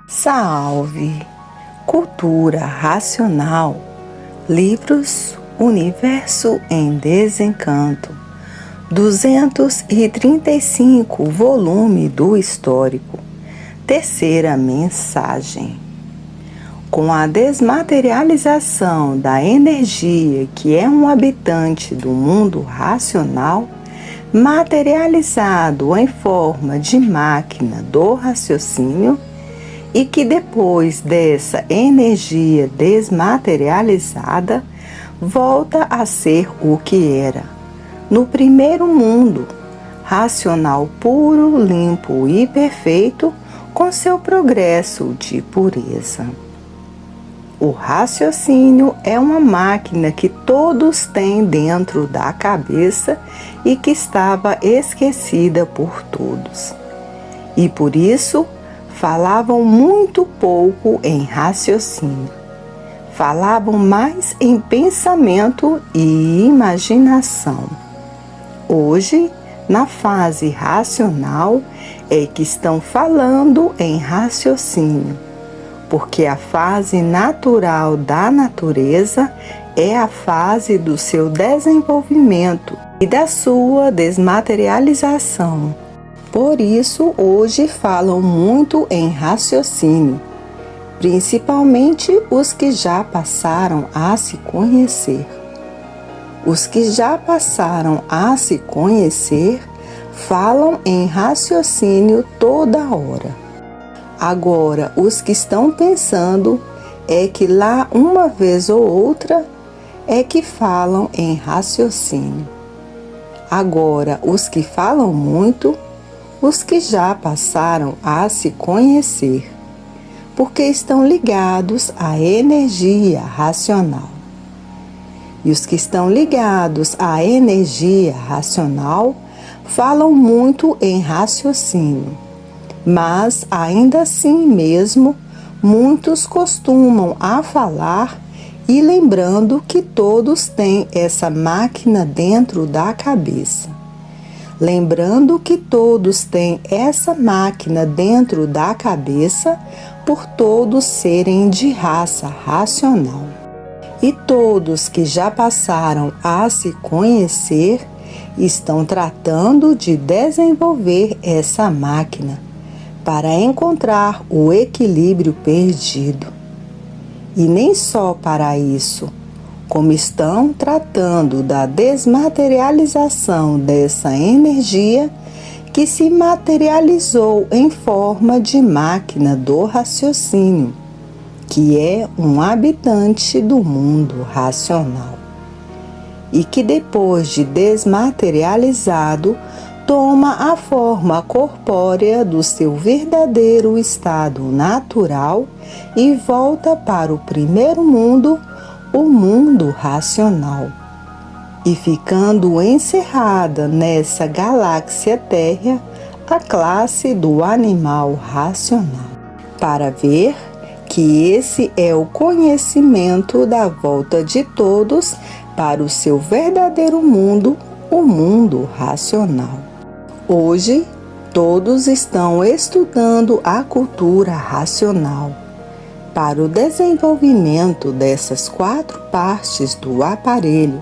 Salve! Cultura Racional. Livros Universo em Desencanto. 235, volume do Histórico. Terceira mensagem. Com a desmaterialização da energia que é um habitante do mundo racional, materializado em forma de máquina do raciocínio, e que depois dessa energia desmaterializada volta a ser o que era, no primeiro mundo, racional puro, limpo e perfeito, com seu progresso de pureza. O raciocínio é uma máquina que todos têm dentro da cabeça e que estava esquecida por todos. E por isso, falavam muito pouco em raciocínio. Falavam mais em pensamento e imaginação. Hoje, na fase racional, é que estão falando em raciocínio, porque a fase natural da natureza é a fase do seu desenvolvimento e da sua desmaterialização. Por isso, hoje falam muito em raciocínio, principalmente os que já passaram a se conhecer. Os que já passaram a se conhecer falam em raciocínio toda hora. Agora, os que estão pensando é que lá uma vez ou outra é que falam em raciocínio. Agora, os que falam muito, os que já passaram a se conhecer, porque estão ligados à energia racional. E os que estão ligados à energia racional falam muito em raciocínio, mas ainda assim mesmo, muitos costumam a falar e lembrando que todos têm essa máquina dentro da cabeça. Lembrando que todos têm essa máquina dentro da cabeça por todos serem de raça racional. E todos que já passaram a se conhecer estão tratando de desenvolver essa máquina para encontrar o equilíbrio perdido. E nem só para isso, como estão tratando da desmaterialização dessa energia que se materializou em forma de máquina do raciocínio, que é um habitante do mundo racional, e que depois de desmaterializado toma a forma corpórea do seu verdadeiro estado natural e volta para o primeiro mundo, o mundo racional, e ficando encerrada nessa galáxia Terra, a classe do animal racional, para ver que esse é o conhecimento da volta de todos para o seu verdadeiro mundo, o mundo racional. Hoje, todos estão estudando a cultura racional, para o desenvolvimento dessas 4 partes do aparelho,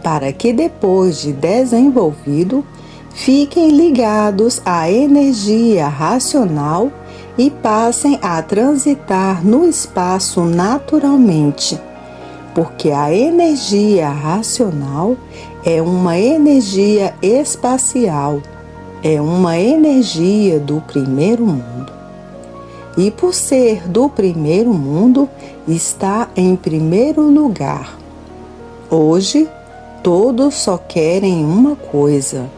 para que depois de desenvolvido, fiquem ligados à energia racional e passem a transitar no espaço naturalmente, porque a energia racional é uma energia espacial, é uma energia do primeiro mundo. E por ser do primeiro mundo, está em primeiro lugar. Hoje, todos só querem uma coisa: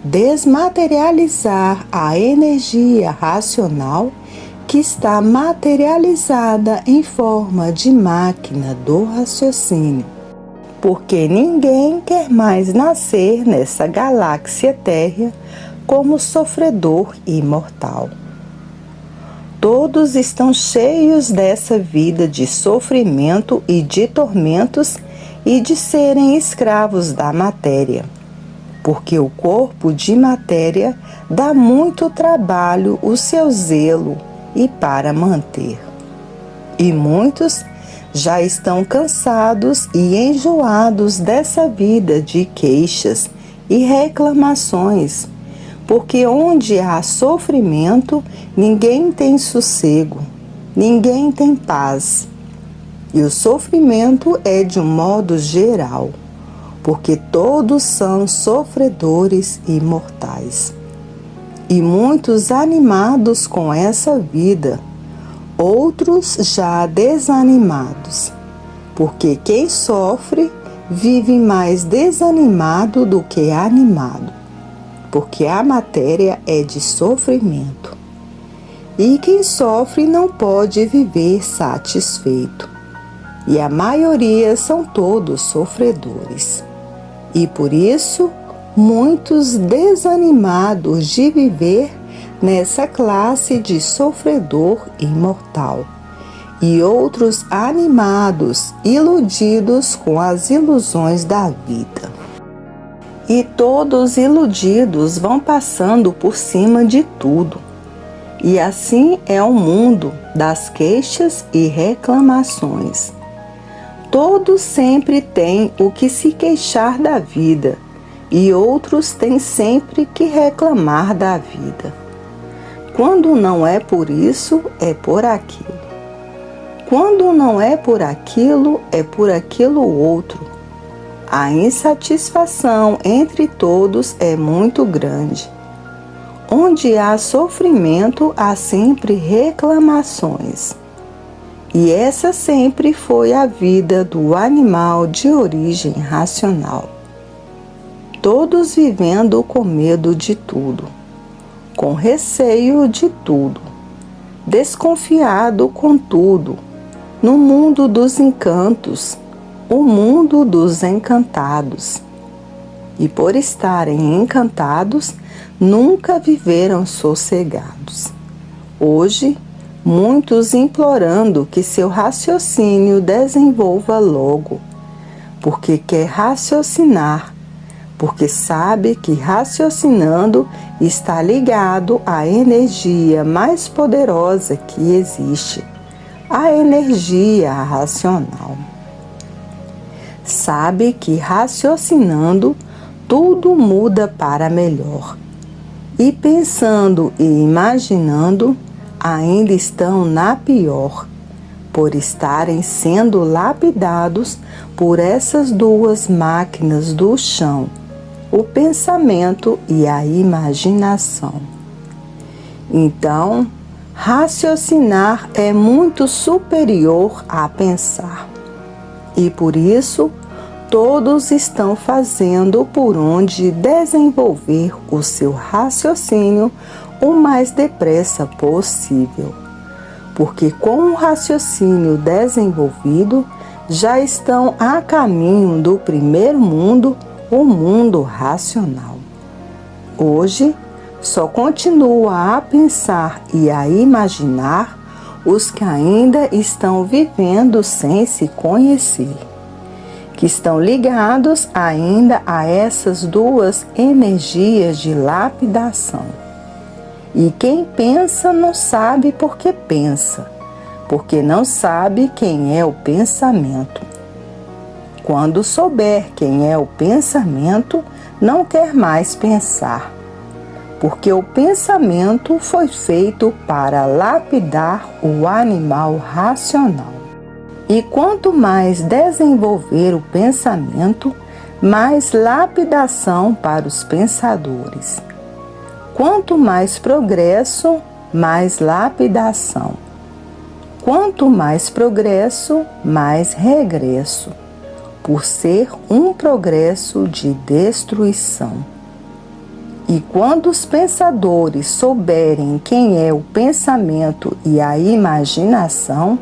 desmaterializar a energia racional que está materializada em forma de máquina do raciocínio. Porque ninguém quer mais nascer nessa galáxia Terra como sofredor imortal. Todos estão cheios dessa vida de sofrimento e de tormentos e de serem escravos da matéria, porque o corpo de matéria dá muito trabalho o seu zelo e para manter. E muitos já estão cansados e enjoados dessa vida de queixas e reclamações, porque onde há sofrimento, ninguém tem sossego, ninguém tem paz. E o sofrimento é de um modo geral, porque todos são sofredores e mortais. E muitos animados com essa vida, outros já desanimados, porque quem sofre vive mais desanimado do que animado, porque a matéria é de sofrimento. E quem sofre não pode viver satisfeito, e a maioria são todos sofredores. E por isso, muitos desanimados de viver nessa classe de sofredor imortal, e outros animados, iludidos com as ilusões da vida. E todos iludidos vão passando por cima de tudo. E assim é o mundo das queixas e reclamações. Todos sempre têm o que se queixar da vida, e outros têm sempre que reclamar da vida. Quando não é por isso, é por aquilo. Quando não é por aquilo outro. A insatisfação entre todos é muito grande. Onde há sofrimento, há sempre reclamações. E essa sempre foi a vida do animal de origem racional. Todos vivendo com medo de tudo, com receio de tudo, desconfiado com tudo, no mundo dos encantos, o mundo dos encantados. E por estarem encantados, nunca viveram sossegados. Hoje, muitos implorando que seu raciocínio desenvolva logo, porque quer raciocinar, porque sabe que raciocinando está ligado à energia mais poderosa que existe, a energia racional. Sabe que raciocinando tudo muda para melhor, e pensando e imaginando ainda estão na pior, por estarem sendo lapidados por essas duas máquinas do chão, o pensamento e a imaginação. Então, raciocinar é muito superior a pensar, e por isso todos estão fazendo por onde desenvolver o seu raciocínio o mais depressa possível, porque com o raciocínio desenvolvido já estão a caminho do primeiro mundo, o mundo racional. Hoje, só continua a pensar e a imaginar os que ainda estão vivendo sem se conhecer, que estão ligados ainda a essas duas energias de lapidação. E quem pensa não sabe por que pensa, porque não sabe quem é o pensamento. Quando souber quem é o pensamento, não quer mais pensar, porque o pensamento foi feito para lapidar o animal racional. E quanto mais desenvolver o pensamento, mais lapidação para os pensadores. Quanto mais progresso, mais lapidação. Quanto mais progresso, mais regresso, por ser um progresso de destruição. E quando os pensadores souberem quem é o pensamento e a imaginação,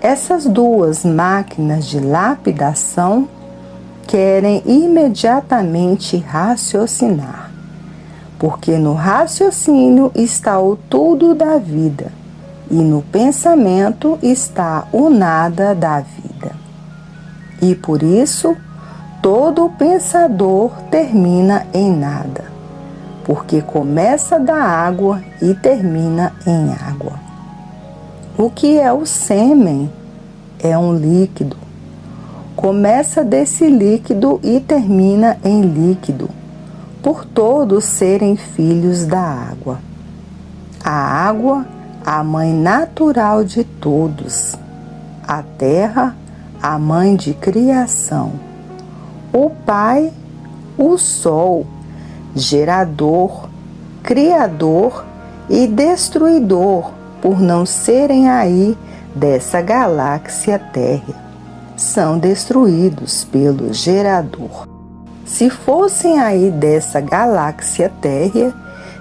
essas duas máquinas de lapidação querem imediatamente raciocinar, porque no raciocínio está o tudo da vida e no pensamento está o nada da vida. E por isso, todo pensador termina em nada, porque começa da água e termina em água. O que é o sêmen? É um líquido. Começa desse líquido e termina em líquido, por todos serem filhos da água. A água, a mãe natural de todos. A terra, a mãe de criação. O Pai, o Sol, gerador, criador e destruidor, por não serem aí dessa galáxia térrea. São destruídos pelo gerador. Se fossem aí dessa galáxia térrea,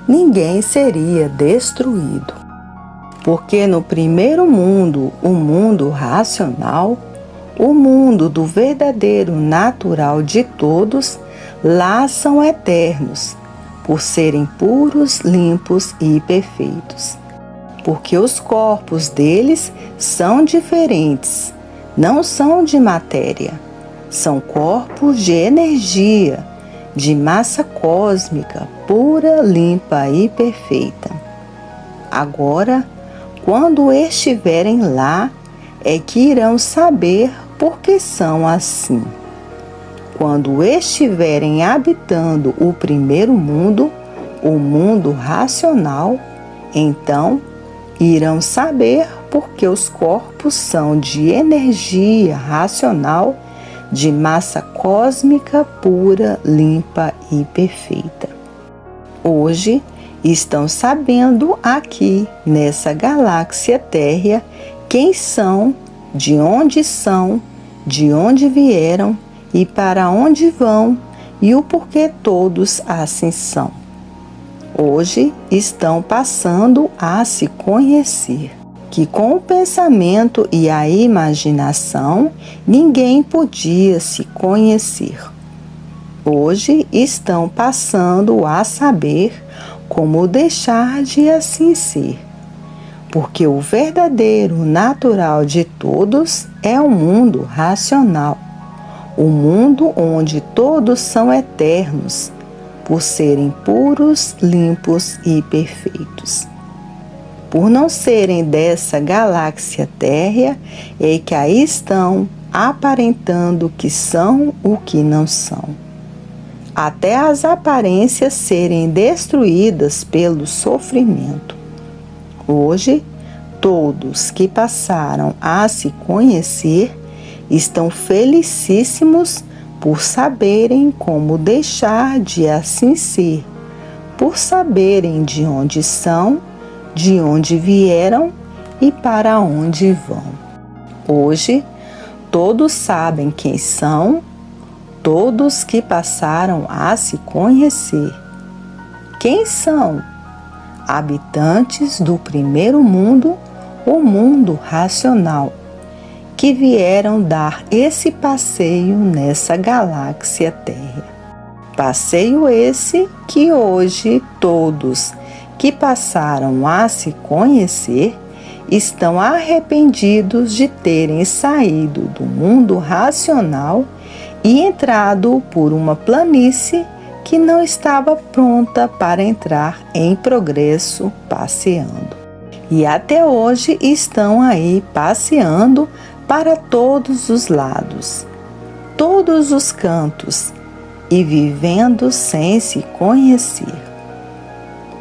ninguém seria destruído. Porque no primeiro mundo, o mundo racional, o mundo do verdadeiro natural de todos, lá são eternos, por serem puros, limpos e perfeitos. Porque os corpos deles são diferentes, não são de matéria, são corpos de energia, de massa cósmica, pura, limpa e perfeita. Agora, quando estiverem lá, é que irão saber por que são assim. Quando estiverem habitando o primeiro mundo, o mundo racional, então irão saber por que os corpos são de energia racional, de massa cósmica pura, limpa e perfeita. Hoje estão sabendo aqui nessa galáxia térrea quem são, de onde vieram e para onde vão e o porquê todos assim são. Hoje estão passando a se conhecer, que com o pensamento e a imaginação ninguém podia se conhecer. Hoje estão passando a saber como deixar de assim ser, porque o verdadeiro natural de todos é o mundo racional, o mundo onde todos são eternos, por serem puros, limpos e perfeitos. Por não serem dessa galáxia térrea, é que aí estão aparentando que são o que não são. Até as aparências serem destruídas pelo sofrimento. Hoje, todos que passaram a se conhecer estão felicíssimos por saberem como deixar de assim ser, por saberem de onde são, de onde vieram e para onde vão. Hoje, todos sabem quem são, todos que passaram a se conhecer. Quem são? Habitantes do primeiro mundo, o mundo racional, que vieram dar esse passeio nessa galáxia térrea. Passeio esse que hoje todos que passaram a se conhecer estão arrependidos de terem saído do mundo racional e entrado por uma planície que não estava pronta para entrar em progresso passeando. E até hoje estão aí passeando para todos os lados, todos os cantos, e vivendo sem se conhecer.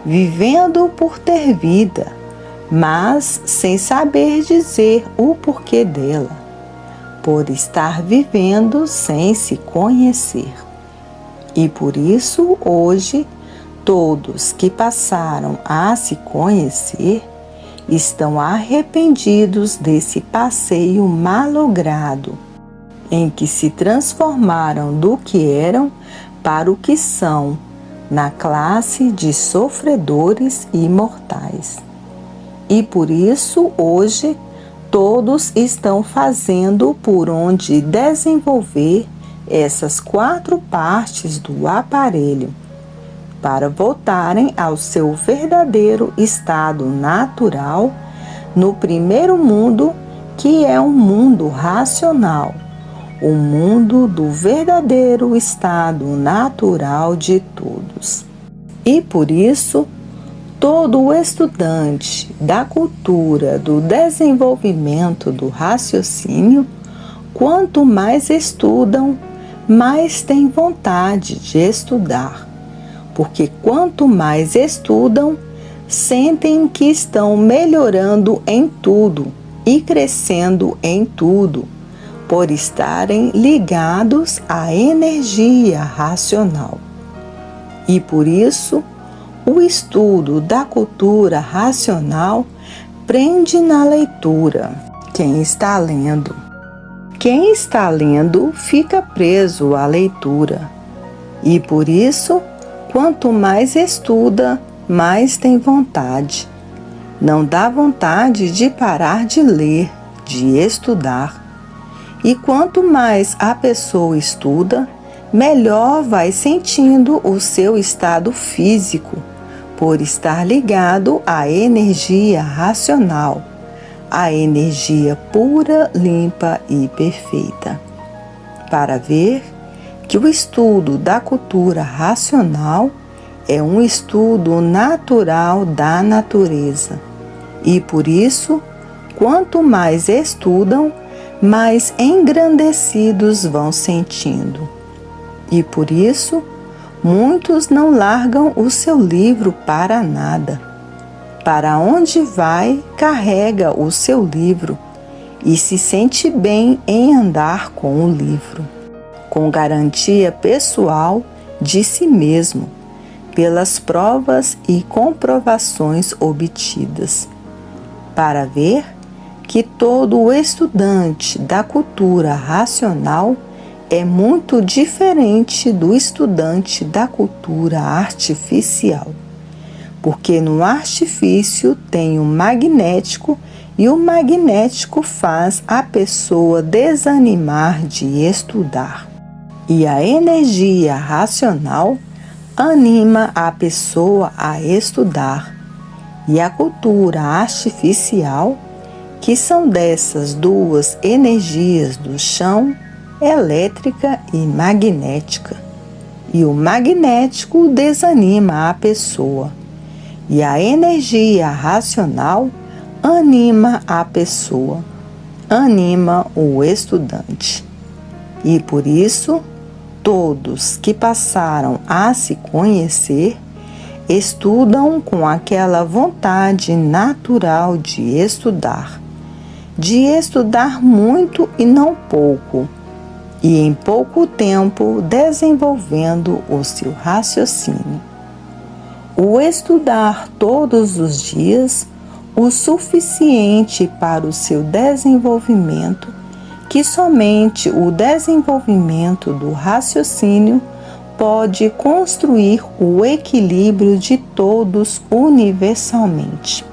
Vivendo por ter vida, mas sem saber dizer o porquê dela, por estar vivendo sem se conhecer. E por isso, hoje, todos que passaram a se conhecer estão arrependidos desse passeio malogrado, em que se transformaram do que eram para o que são, na classe de sofredores imortais. E por isso, hoje, todos estão fazendo por onde desenvolver essas 4 partes do aparelho, para voltarem ao seu verdadeiro estado natural no primeiro mundo, que é um mundo racional, o mundo do verdadeiro estado natural de todos. E por isso, todo estudante da cultura do desenvolvimento do raciocínio, quanto mais estudam, mais têm vontade de estudar, porque quanto mais estudam, sentem que estão melhorando em tudo e crescendo em tudo, por estarem ligados à energia racional. E por isso, o estudo da cultura racional prende na leitura quem está lendo. Quem está lendo fica preso à leitura. E por isso, quanto mais estuda, mais tem vontade. Não dá vontade de parar de ler, de estudar. E quanto mais a pessoa estuda, melhor vai sentindo o seu estado físico, por estar ligado à energia racional, à energia pura, limpa e perfeita. Para ver que o estudo da cultura racional é um estudo natural da natureza. E por isso, quanto mais estudam, mais engrandecidos vão sentindo. E por isso, muitos não largam o seu livro para nada. Para onde vai, carrega o seu livro e se sente bem em andar com o livro, com garantia pessoal de si mesmo, pelas provas e comprovações obtidas, para ver que todo estudante da cultura racional é muito diferente do estudante da cultura artificial, porque no artifício tem o magnético e o magnético faz a pessoa desanimar de estudar. E a energia racional anima a pessoa a estudar. E a cultura artificial, que são dessas duas energias do chão, elétrica e magnética. E o magnético desanima a pessoa. E a energia racional anima a pessoa, anima o estudante. E por isso, todos que passaram a se conhecer estudam com aquela vontade natural de estudar muito e não pouco, e em pouco tempo desenvolvendo o seu raciocínio. O estudar todos os dias o suficiente para o seu desenvolvimento, que somente o desenvolvimento do raciocínio pode construir o equilíbrio de todos universalmente.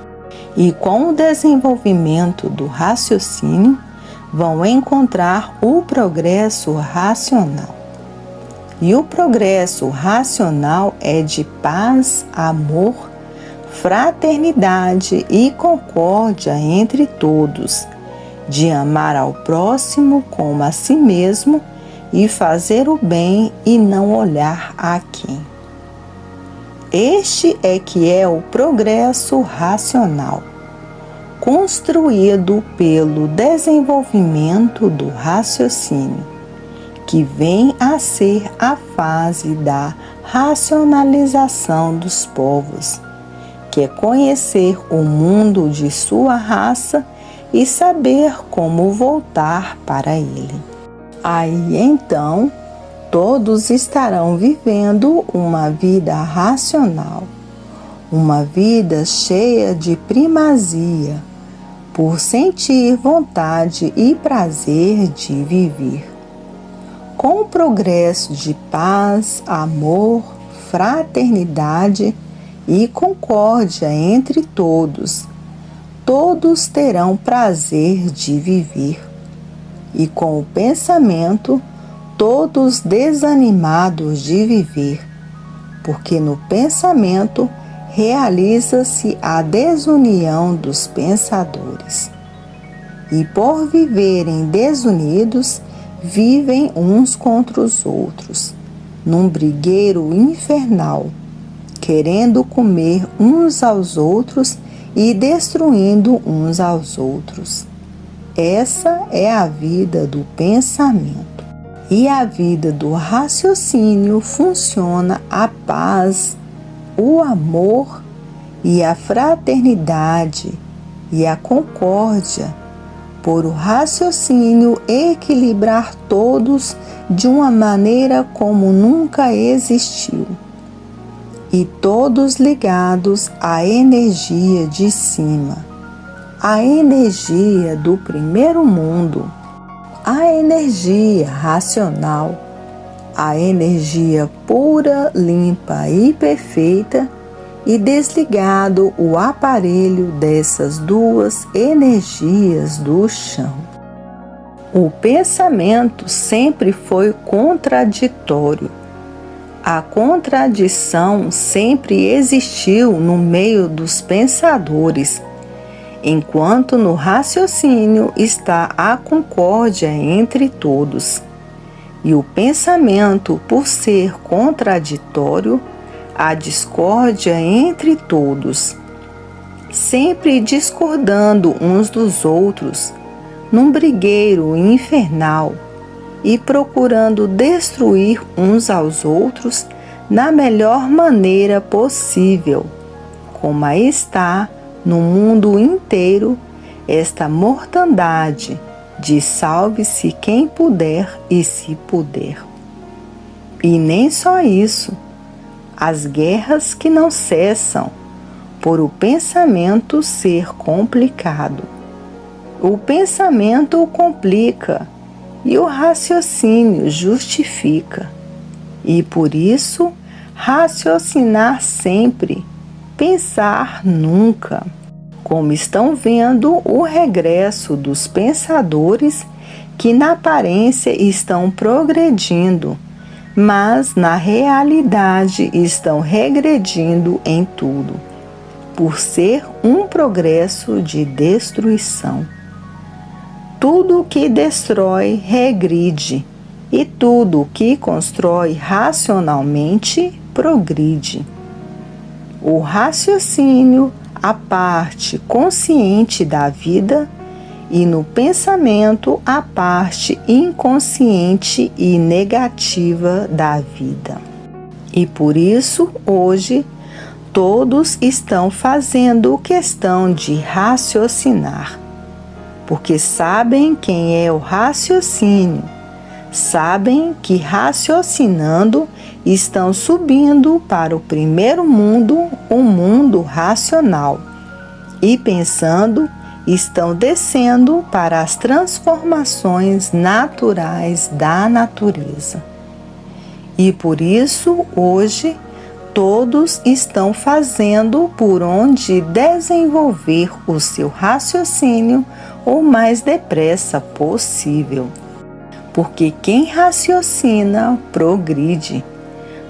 E com o desenvolvimento do raciocínio, vão encontrar o progresso racional. E o progresso racional é de paz, amor, fraternidade e concórdia entre todos, de amar ao próximo como a si mesmo e fazer o bem e não olhar a quem. Este é que é o progresso racional, construído pelo desenvolvimento do raciocínio, que vem a ser a fase da racionalização dos povos, que é conhecer o mundo de sua raça e saber como voltar para ele. Aí então, todos estarão vivendo uma vida racional, uma vida cheia de primazia, por sentir vontade e prazer de viver. Com o progresso de paz, amor, fraternidade e concórdia entre todos, todos terão prazer de viver. E com o pensamento, todos desanimados de viver, porque no pensamento realiza-se a desunião dos pensadores. E por viverem desunidos, vivem uns contra os outros, num brigueiro infernal, querendo comer uns aos outros e destruindo uns aos outros. Essa é a vida do pensamento. E a vida do raciocínio funciona a paz, o amor e a fraternidade e a concórdia, por o raciocínio equilibrar todos de uma maneira como nunca existiu, e todos ligados à energia de cima, a energia do primeiro mundo, a energia racional, a energia pura, limpa e perfeita, e desligado o aparelho dessas duas energias do chão. O pensamento sempre foi contraditório. A contradição sempre existiu no meio dos pensadores, enquanto no raciocínio está a concórdia entre todos. E o pensamento, por ser contraditório, a discórdia entre todos, sempre discordando uns dos outros, num brigueiro infernal, e procurando destruir uns aos outros na melhor maneira possível, como aí está no mundo inteiro esta mortandade de salve-se quem puder e se puder. E nem só isso, as guerras que não cessam, por o pensamento ser complicado. O pensamento o complica e o raciocínio justifica. E por isso, raciocinar sempre, pensar nunca. Como estão vendo o regresso dos pensadores que na aparência estão progredindo, mas na realidade estão regredindo em tudo, por ser um progresso de destruição. Tudo que destrói regride, e tudo que constrói racionalmente progride. O raciocínio, a parte consciente da vida, e no pensamento a parte inconsciente e negativa da vida. E por isso, hoje, todos estão fazendo questão de raciocinar, porque sabem quem é o raciocínio, sabem que raciocinando estão subindo para o primeiro mundo, o mundo racional, e pensando estão descendo para as transformações naturais da natureza. E por isso, hoje, todos estão fazendo por onde desenvolver o seu raciocínio o mais depressa possível. Porque quem raciocina progride,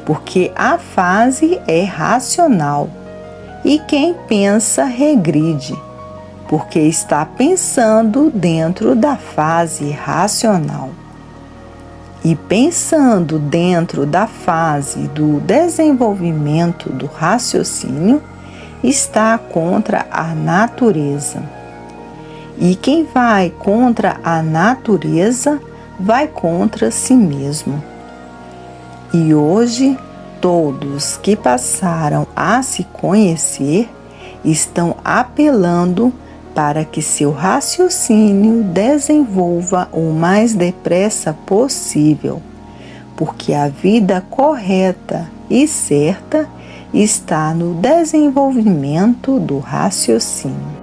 porque a fase é racional, e quem pensa regride, porque está pensando dentro da fase racional. E pensando dentro da fase do desenvolvimento do raciocínio, está contra a natureza. E quem vai contra a natureza, vai contra si mesmo. E hoje, todos que passaram a se conhecer, estão apelando para que seu raciocínio desenvolva o mais depressa possível, porque a vida correta e certa está no desenvolvimento do raciocínio.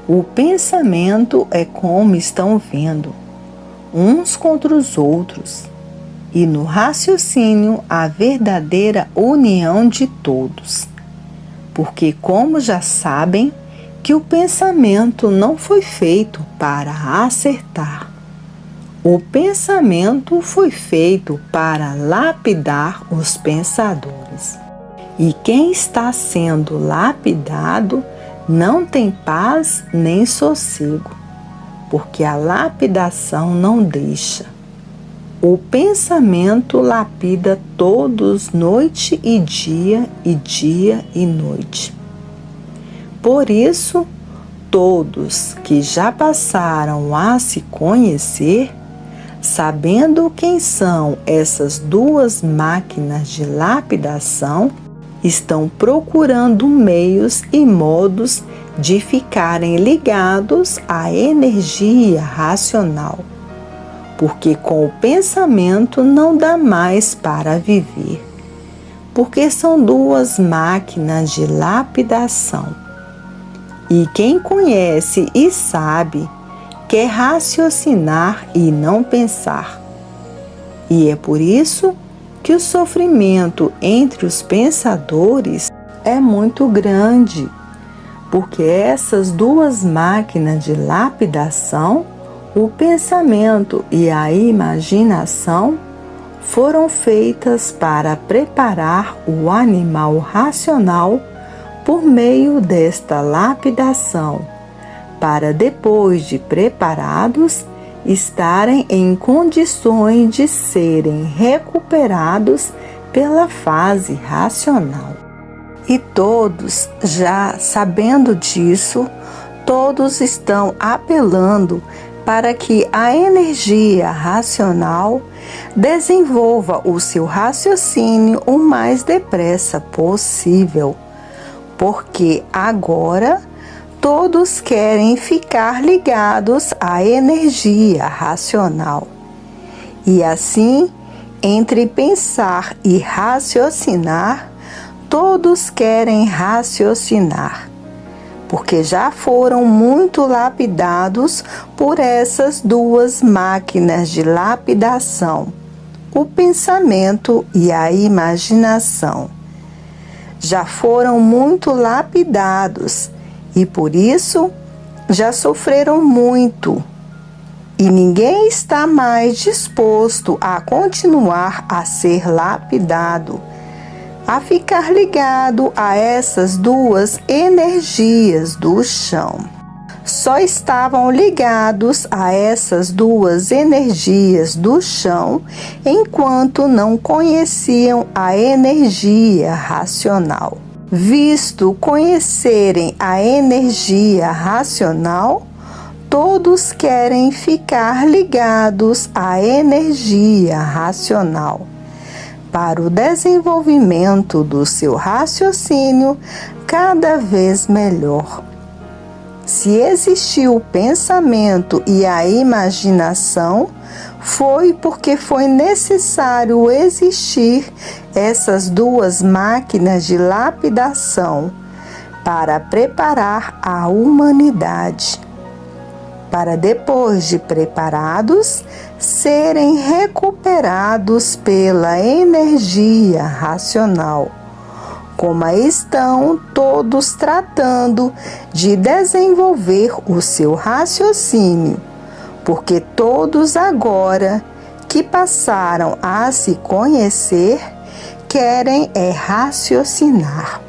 O pensamento é como estão vendo, uns contra os outros, e no raciocínio a verdadeira união de todos, porque como já sabem, que o pensamento não foi feito para acertar. O pensamento foi feito para lapidar os pensadores. E quem está sendo lapidado não tem paz nem sossego, porque a lapidação não deixa. O pensamento lapida todos noite e dia e noite. Por isso, todos que já passaram a se conhecer, sabendo quem são essas duas máquinas de lapidação, estão procurando meios e modos de ficarem ligados à energia racional, porque com o pensamento não dá mais para viver, porque são duas máquinas de lapidação. E quem conhece e sabe quer raciocinar e não pensar. E é por isso que o sofrimento entre os pensadores é muito grande, porque essas duas máquinas de lapidação, o pensamento e a imaginação, foram feitas para preparar o animal racional por meio desta lapidação, para depois de preparados, estarem em condições de serem recuperados pela fase racional. E todos, já sabendo disso, todos estão apelando para que a energia racional desenvolva o seu raciocínio o mais depressa possível, porque agora todos querem ficar ligados à energia racional. E assim, entre pensar e raciocinar, todos querem raciocinar, porque já foram muito lapidados por essas duas máquinas de lapidação, o pensamento e a imaginação. Já foram muito lapidados e por isso já sofreram muito. E ninguém está mais disposto a continuar a ser lapidado, a ficar ligado a essas duas energias do chão. Só estavam ligados a essas duas energias do chão enquanto não conheciam a energia racional. Visto conhecerem a energia racional, todos querem ficar ligados à energia racional, para o desenvolvimento do seu raciocínio cada vez melhor. Se existiu o pensamento e a imaginação, foi porque foi necessário existir essas duas máquinas de lapidação para preparar a humanidade, para depois de preparados, serem recuperados pela energia racional, como estão todos tratando de desenvolver o seu raciocínio, porque todos agora que passaram a se conhecer, querem raciocinar.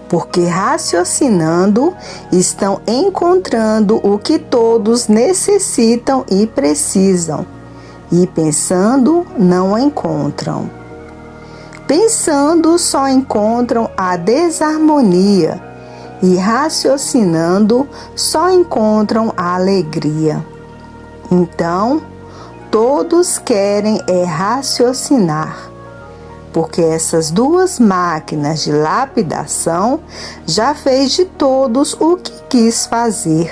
Porque raciocinando, estão encontrando o que todos necessitam e precisam, e pensando, não encontram. Pensando, só encontram a desarmonia, e raciocinando, só encontram a alegria. Então, todos querem raciocinar, porque essas duas máquinas de lapidação já fez de todos o que quis fazer,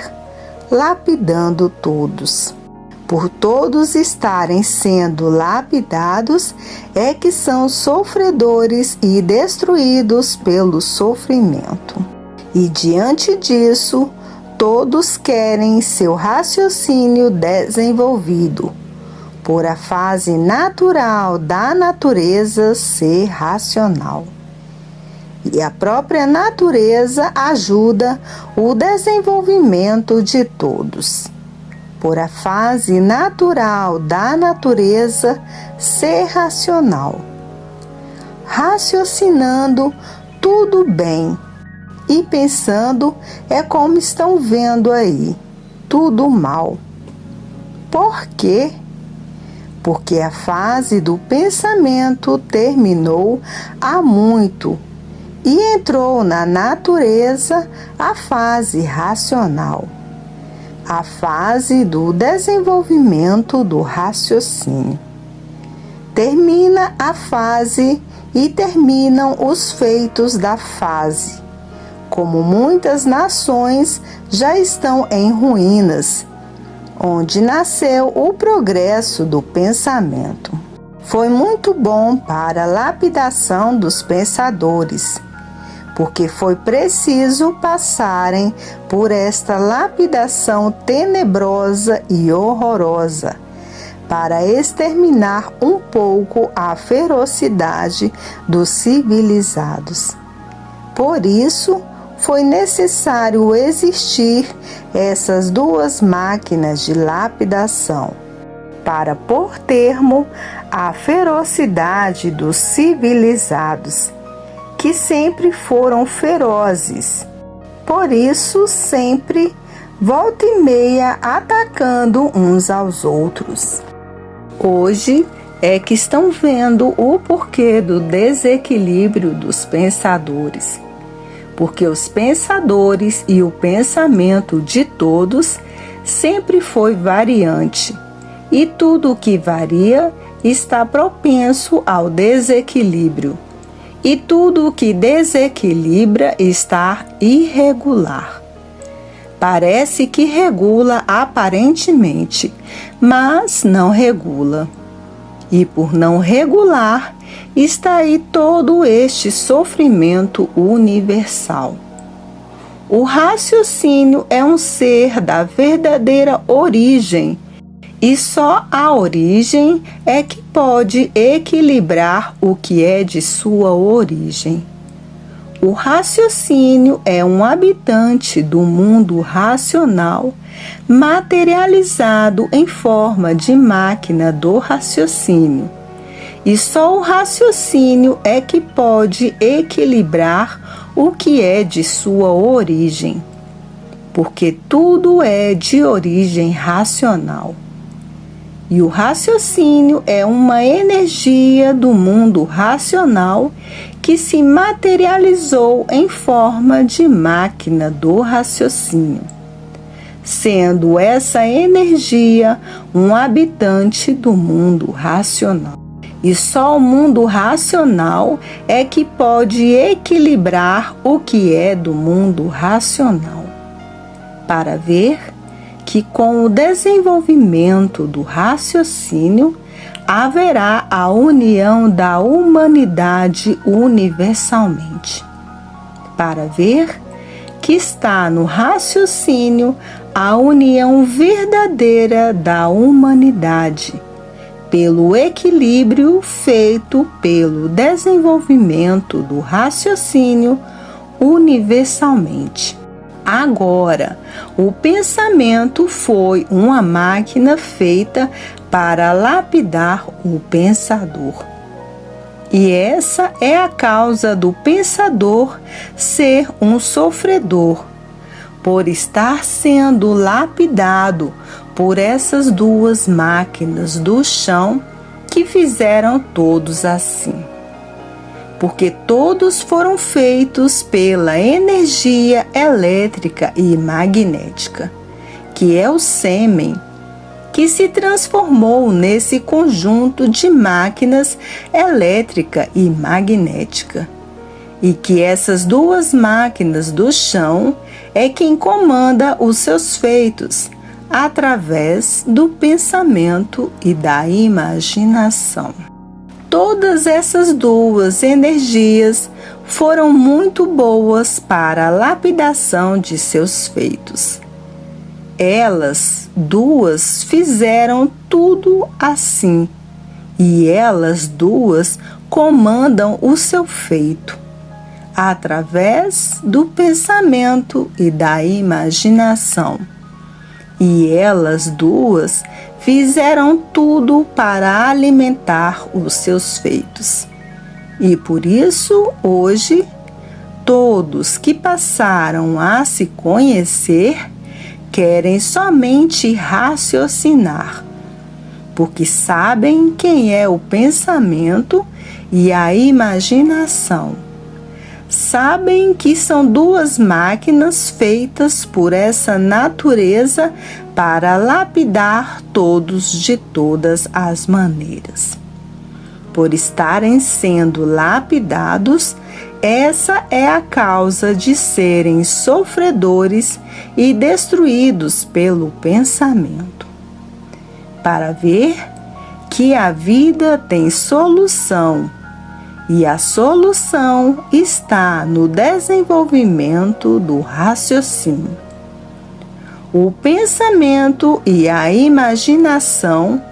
lapidando todos. Por todos estarem sendo lapidados, é que são sofredores e destruídos pelo sofrimento. E diante disso, todos querem seu raciocínio desenvolvido, por a fase natural da natureza ser racional. E a própria natureza ajuda o desenvolvimento de todos, por a fase natural da natureza ser racional. Raciocinando tudo bem e pensando é como estão vendo aí, tudo mal. Por quê? porque a fase do pensamento terminou há muito e entrou na natureza a fase racional, a fase do desenvolvimento do raciocínio. Termina a fase e terminam os feitos da fase. Como muitas nações já estão em ruínas, onde nasceu o progresso do pensamento. Foi muito bom para a lapidação dos pensadores, porque foi preciso passarem por esta lapidação tenebrosa e horrorosa, para exterminar um pouco a ferocidade dos civilizados. Por isso, foi necessário existir essas duas máquinas de lapidação, para pôr termo à ferocidade dos civilizados, que sempre foram ferozes. Por isso, sempre, volta e meia, atacando uns aos outros. Hoje é que estão vendo o porquê do desequilíbrio dos pensadores, porque os pensadores e o pensamento de todos sempre foi variante, e tudo o que varia está propenso ao desequilíbrio, e tudo o que desequilibra está irregular. Parece que regula aparentemente, mas não regula. E por não regular, está aí todo este sofrimento universal. O raciocínio é um ser da verdadeira origem, e só a origem é que pode equilibrar o que é de sua origem. O raciocínio é um habitante do mundo racional, materializado em forma de máquina do raciocínio. E só o raciocínio é que pode equilibrar o que é de sua origem, porque tudo é de origem racional. E o raciocínio é uma energia do mundo racional que se materializou em forma de máquina do raciocínio, sendo essa energia um habitante do mundo racional. E só o mundo racional é que pode equilibrar o que é do mundo racional, para ver que com o desenvolvimento do raciocínio haverá a união da humanidade universalmente, para ver que está no raciocínio a união verdadeira da humanidade, pelo equilíbrio feito pelo desenvolvimento do raciocínio universalmente. Agora, o pensamento foi uma máquina feita para lapidar o pensador. E essa é a causa do pensador ser um sofredor, por estar sendo lapidado por essas duas máquinas do chão que fizeram todos assim. Porque todos foram feitos pela energia elétrica e magnética, que é o sêmen, que se transformou nesse conjunto de máquinas elétrica e magnética, e que essas duas máquinas do chão é quem comanda os seus feitos, através do pensamento e da imaginação. Todas essas duas energias foram muito boas para a lapidação de seus feitos. Elas duas fizeram tudo assim, e elas duas comandam o seu feito, através do pensamento e da imaginação. E elas duas fizeram tudo para alimentar os seus feitos. E por isso, hoje, todos que passaram a se conhecer querem somente raciocinar, porque sabem quem é o pensamento e a imaginação. Sabem que são duas máquinas feitas por essa natureza para lapidar todos de todas as maneiras. Por estarem sendo lapidados, essa é a causa de serem sofredores e destruídos pelo pensamento. Para ver que a vida tem solução, e a solução está no desenvolvimento do raciocínio. O pensamento e a imaginação,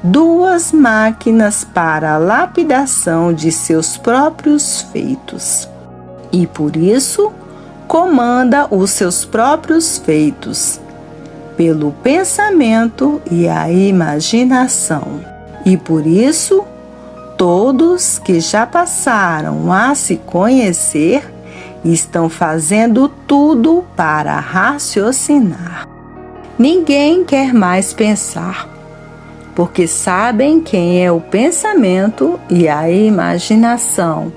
duas máquinas para a lapidação de seus próprios feitos. E por isso, comanda os seus próprios feitos, pelo pensamento e a imaginação. E por isso, todos que já passaram a se conhecer estão fazendo tudo para raciocinar. Ninguém quer mais pensar, porque sabem quem é o pensamento e a imaginação.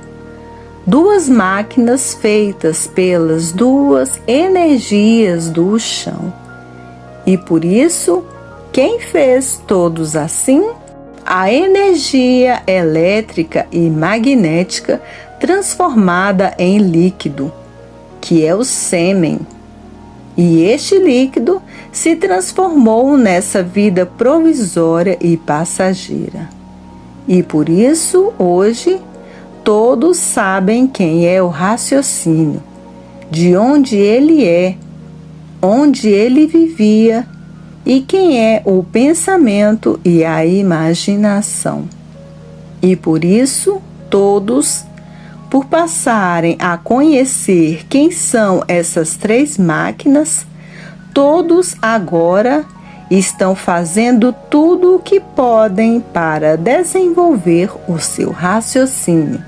Duas máquinas feitas pelas duas energias do chão. E por isso, quem fez todos assim? A energia elétrica e magnética transformada em líquido, que é o sêmen. E este líquido se transformou nessa vida provisória e passageira. E por isso, hoje, todos sabem quem é o raciocínio, de onde ele é, onde ele vivia, e quem é o pensamento e a imaginação. E por isso, todos, por passarem a conhecer quem são essas três máquinas, todos agora estão fazendo tudo o que podem para desenvolver o seu raciocínio,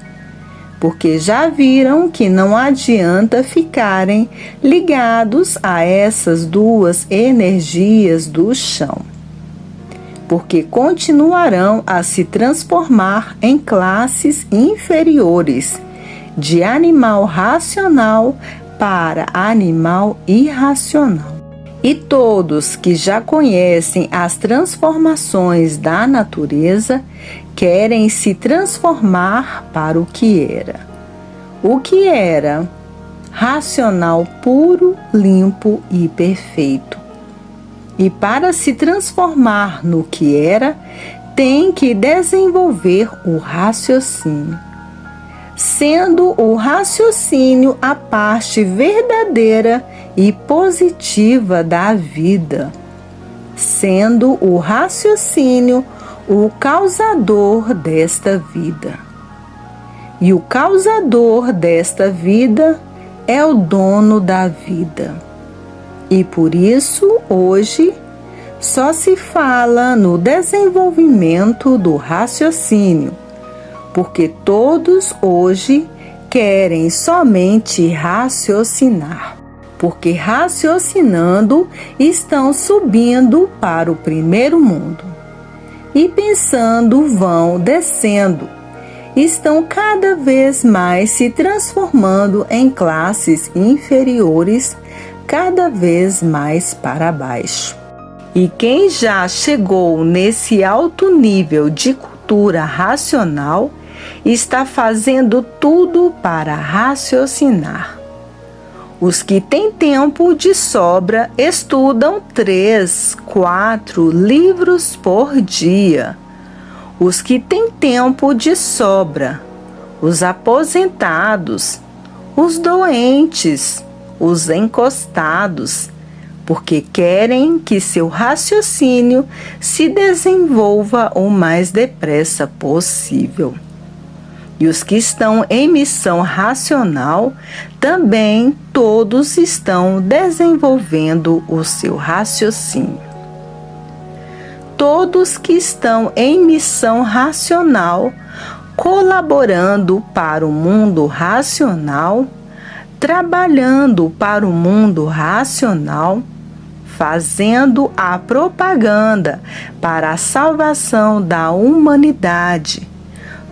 porque já viram que não adianta ficarem ligados a essas duas energias do chão, porque continuarão a se transformar em classes inferiores, de animal racional para animal irracional. E todos que já conhecem as transformações da natureza querem se transformar para o que era. O que era racional puro, limpo e perfeito. E para se transformar no que era, tem que desenvolver o raciocínio, sendo o raciocínio a parte verdadeira e positiva da vida, sendo o raciocínio o causador desta vida. E o causador desta vida é o dono da vida. E por isso, hoje, só se fala no desenvolvimento do raciocínio, porque todos hoje querem somente raciocinar, porque raciocinando estão subindo para o primeiro mundo. E pensando vão descendo, estão cada vez mais se transformando em classes inferiores, cada vez mais para baixo. E quem já chegou nesse alto nível de cultura racional, está fazendo tudo para raciocinar. Os que têm tempo de sobra estudam 3, 4 livros por dia. Os que têm tempo de sobra, os aposentados, os doentes, os encostados, porque querem que seu raciocínio se desenvolva o mais depressa possível. E os que estão em missão racional, também todos estão desenvolvendo o seu raciocínio. Todos que estão em missão racional, colaborando para o mundo racional, trabalhando para o mundo racional, fazendo a propaganda para a salvação da humanidade.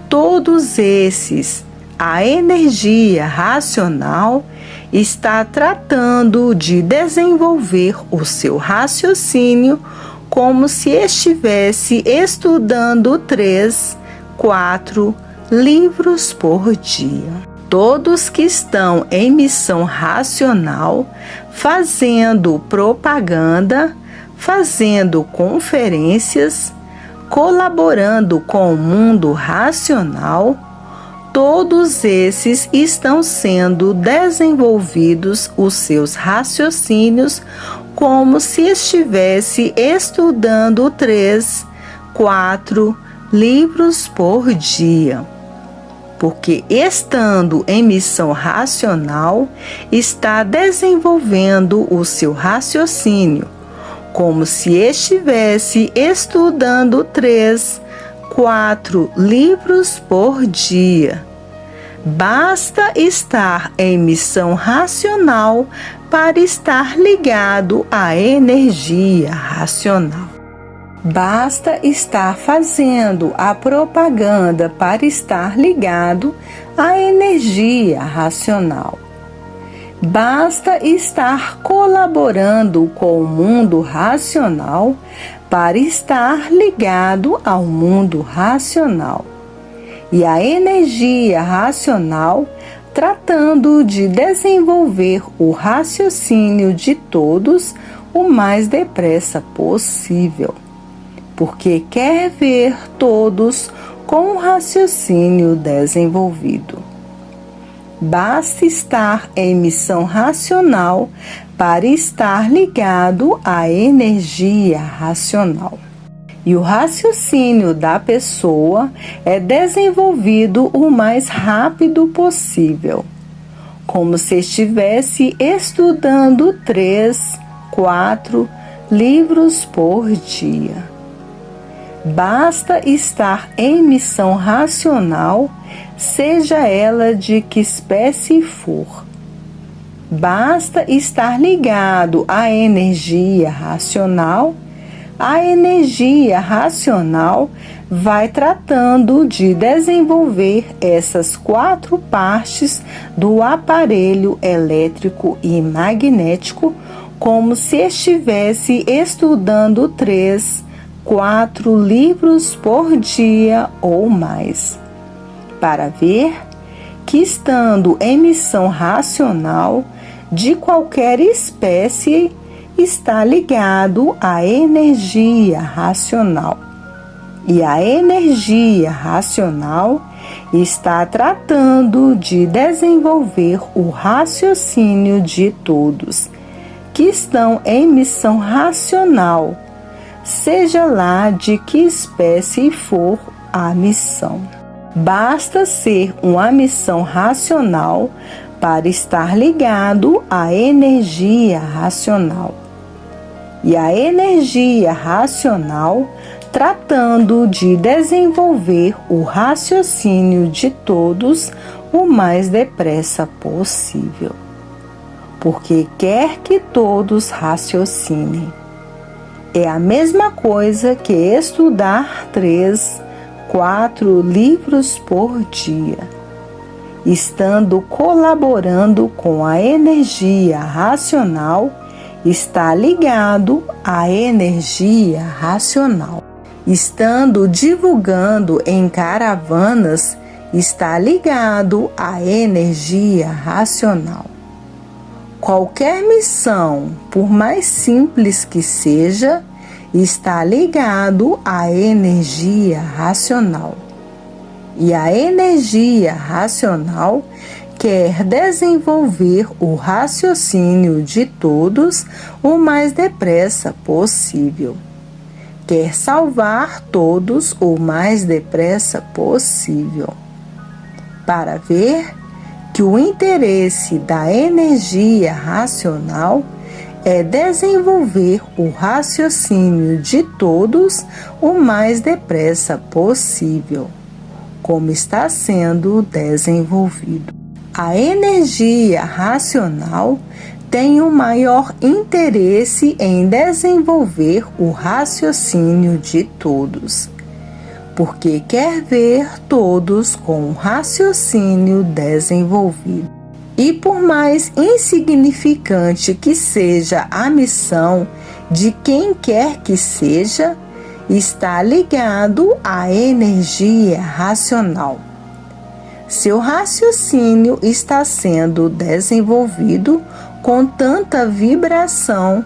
Todos esses, a energia racional está tratando de desenvolver o seu raciocínio como se estivesse estudando 3, 4 livros por dia. Todos que estão em missão racional, fazendo propaganda, fazendo conferências, colaborando com o mundo racional, todos esses estão sendo desenvolvidos os seus raciocínios como se estivesse estudando 3, 4 livros por dia. Porque estando em missão racional, está desenvolvendo o seu raciocínio, como se estivesse estudando 3, 4 livros por dia. Basta estar em missão racional para estar ligado à energia racional. Basta estar fazendo a propaganda para estar ligado à energia racional. Basta estar colaborando com o mundo racional para estar ligado ao mundo racional. E a energia racional tratando de desenvolver o raciocínio de todos o mais depressa possível, porque quer ver todos com o raciocínio desenvolvido. Basta estar em missão racional para estar ligado à energia racional. E o raciocínio da pessoa é desenvolvido o mais rápido possível, como se estivesse estudando 3, 4 livros por dia. Basta estar em missão racional, seja ela de que espécie for. Basta estar ligado à energia racional. A energia racional vai tratando de desenvolver essas 4 partes do aparelho elétrico e magnético, como se estivesse estudando 3, 4 livros por dia ou mais, para ver que, estando em missão racional de qualquer espécie, está ligado à energia racional. E a energia racional está tratando de desenvolver o raciocínio de todos que estão em missão racional, seja lá de que espécie for a missão. Basta ser uma missão racional para estar ligado à energia racional. E a energia racional tratando de desenvolver o raciocínio de todos o mais depressa possível, porque quer que todos raciocinem. É a mesma coisa que estudar 3, 4 livros por dia, estando colaborando com a energia racional, está ligado à energia racional. Estando divulgando em caravanas, está ligado à energia racional. Qualquer missão, por mais simples que seja, está ligado à energia racional. E a energia racional quer desenvolver o raciocínio de todos o mais depressa possível. Quer salvar todos o mais depressa possível, para ver que o interesse da energia racional é desenvolver o raciocínio de todos o mais depressa possível, como está sendo desenvolvido. A energia racional tem o maior interesse em desenvolver o raciocínio de todos, porque quer ver todos com o raciocínio desenvolvido. E por mais insignificante que seja a missão de quem quer que seja, está ligado à energia racional. Seu raciocínio está sendo desenvolvido com tanta vibração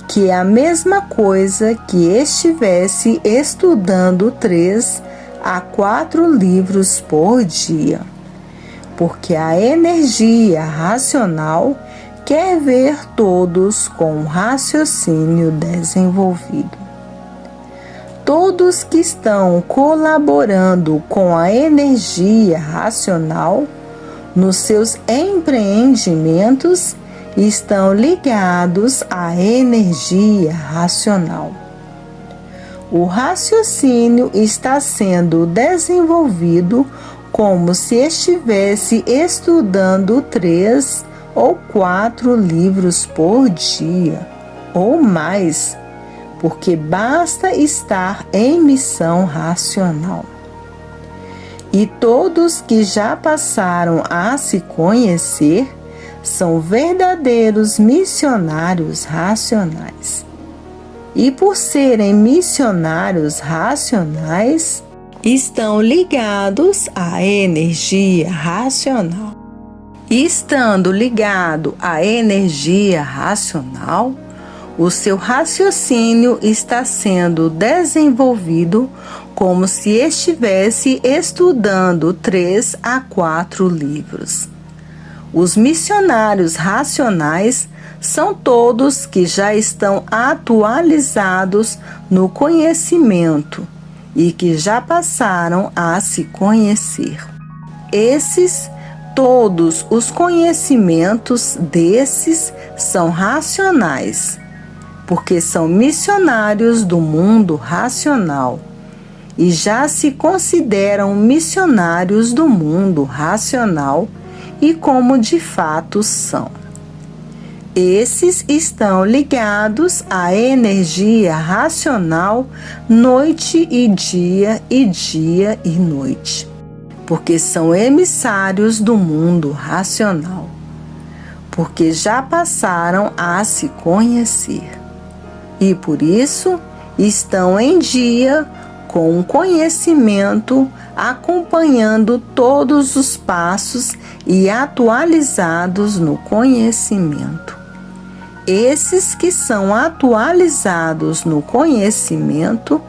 que é a mesma coisa que estivesse estudando 3 a 4 livros por dia, porque a energia racional quer ver todos com o raciocínio desenvolvido. Todos que estão colaborando com a energia racional nos seus empreendimentos estão ligados à energia racional. O raciocínio está sendo desenvolvido como se estivesse estudando 3 ou 4 livros por dia, ou mais, porque basta estar em missão racional. E todos que já passaram a se conhecer são verdadeiros missionários racionais. E por serem missionários racionais, estão ligados à energia racional. E estando ligado à energia racional, o seu raciocínio está sendo desenvolvido como se estivesse estudando 3 a 4 livros. Os missionários racionais são todos que já estão atualizados no conhecimento e que já passaram a se conhecer. Todos os conhecimentos desses são racionais, porque são missionários do mundo racional e já se consideram missionários do mundo racional e como de fato são. Esses estão ligados à energia racional noite e dia e noite, porque são emissários do mundo racional, porque já passaram a se conhecer e por isso estão em dia com o conhecimento, acompanhando todos os passos e atualizados no conhecimento. Esses que são atualizados no conhecimento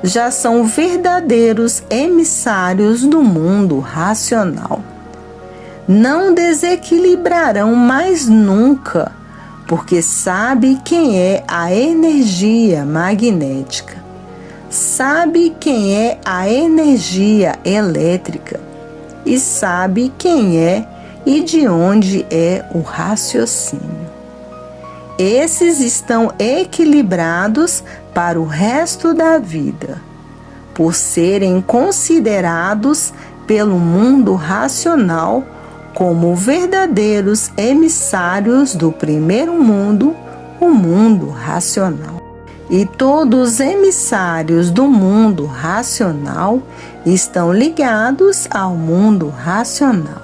já são verdadeiros emissários do mundo racional. Não desequilibrarão mais nunca, porque sabe quem é a energia magnética, sabe quem é a energia elétrica e sabe quem é e de onde é o raciocínio. Esses estão equilibrados para o resto da vida, por serem considerados pelo mundo racional como verdadeiros emissários do primeiro mundo, o mundo racional. E todos os emissários do mundo racional estão ligados ao mundo racional.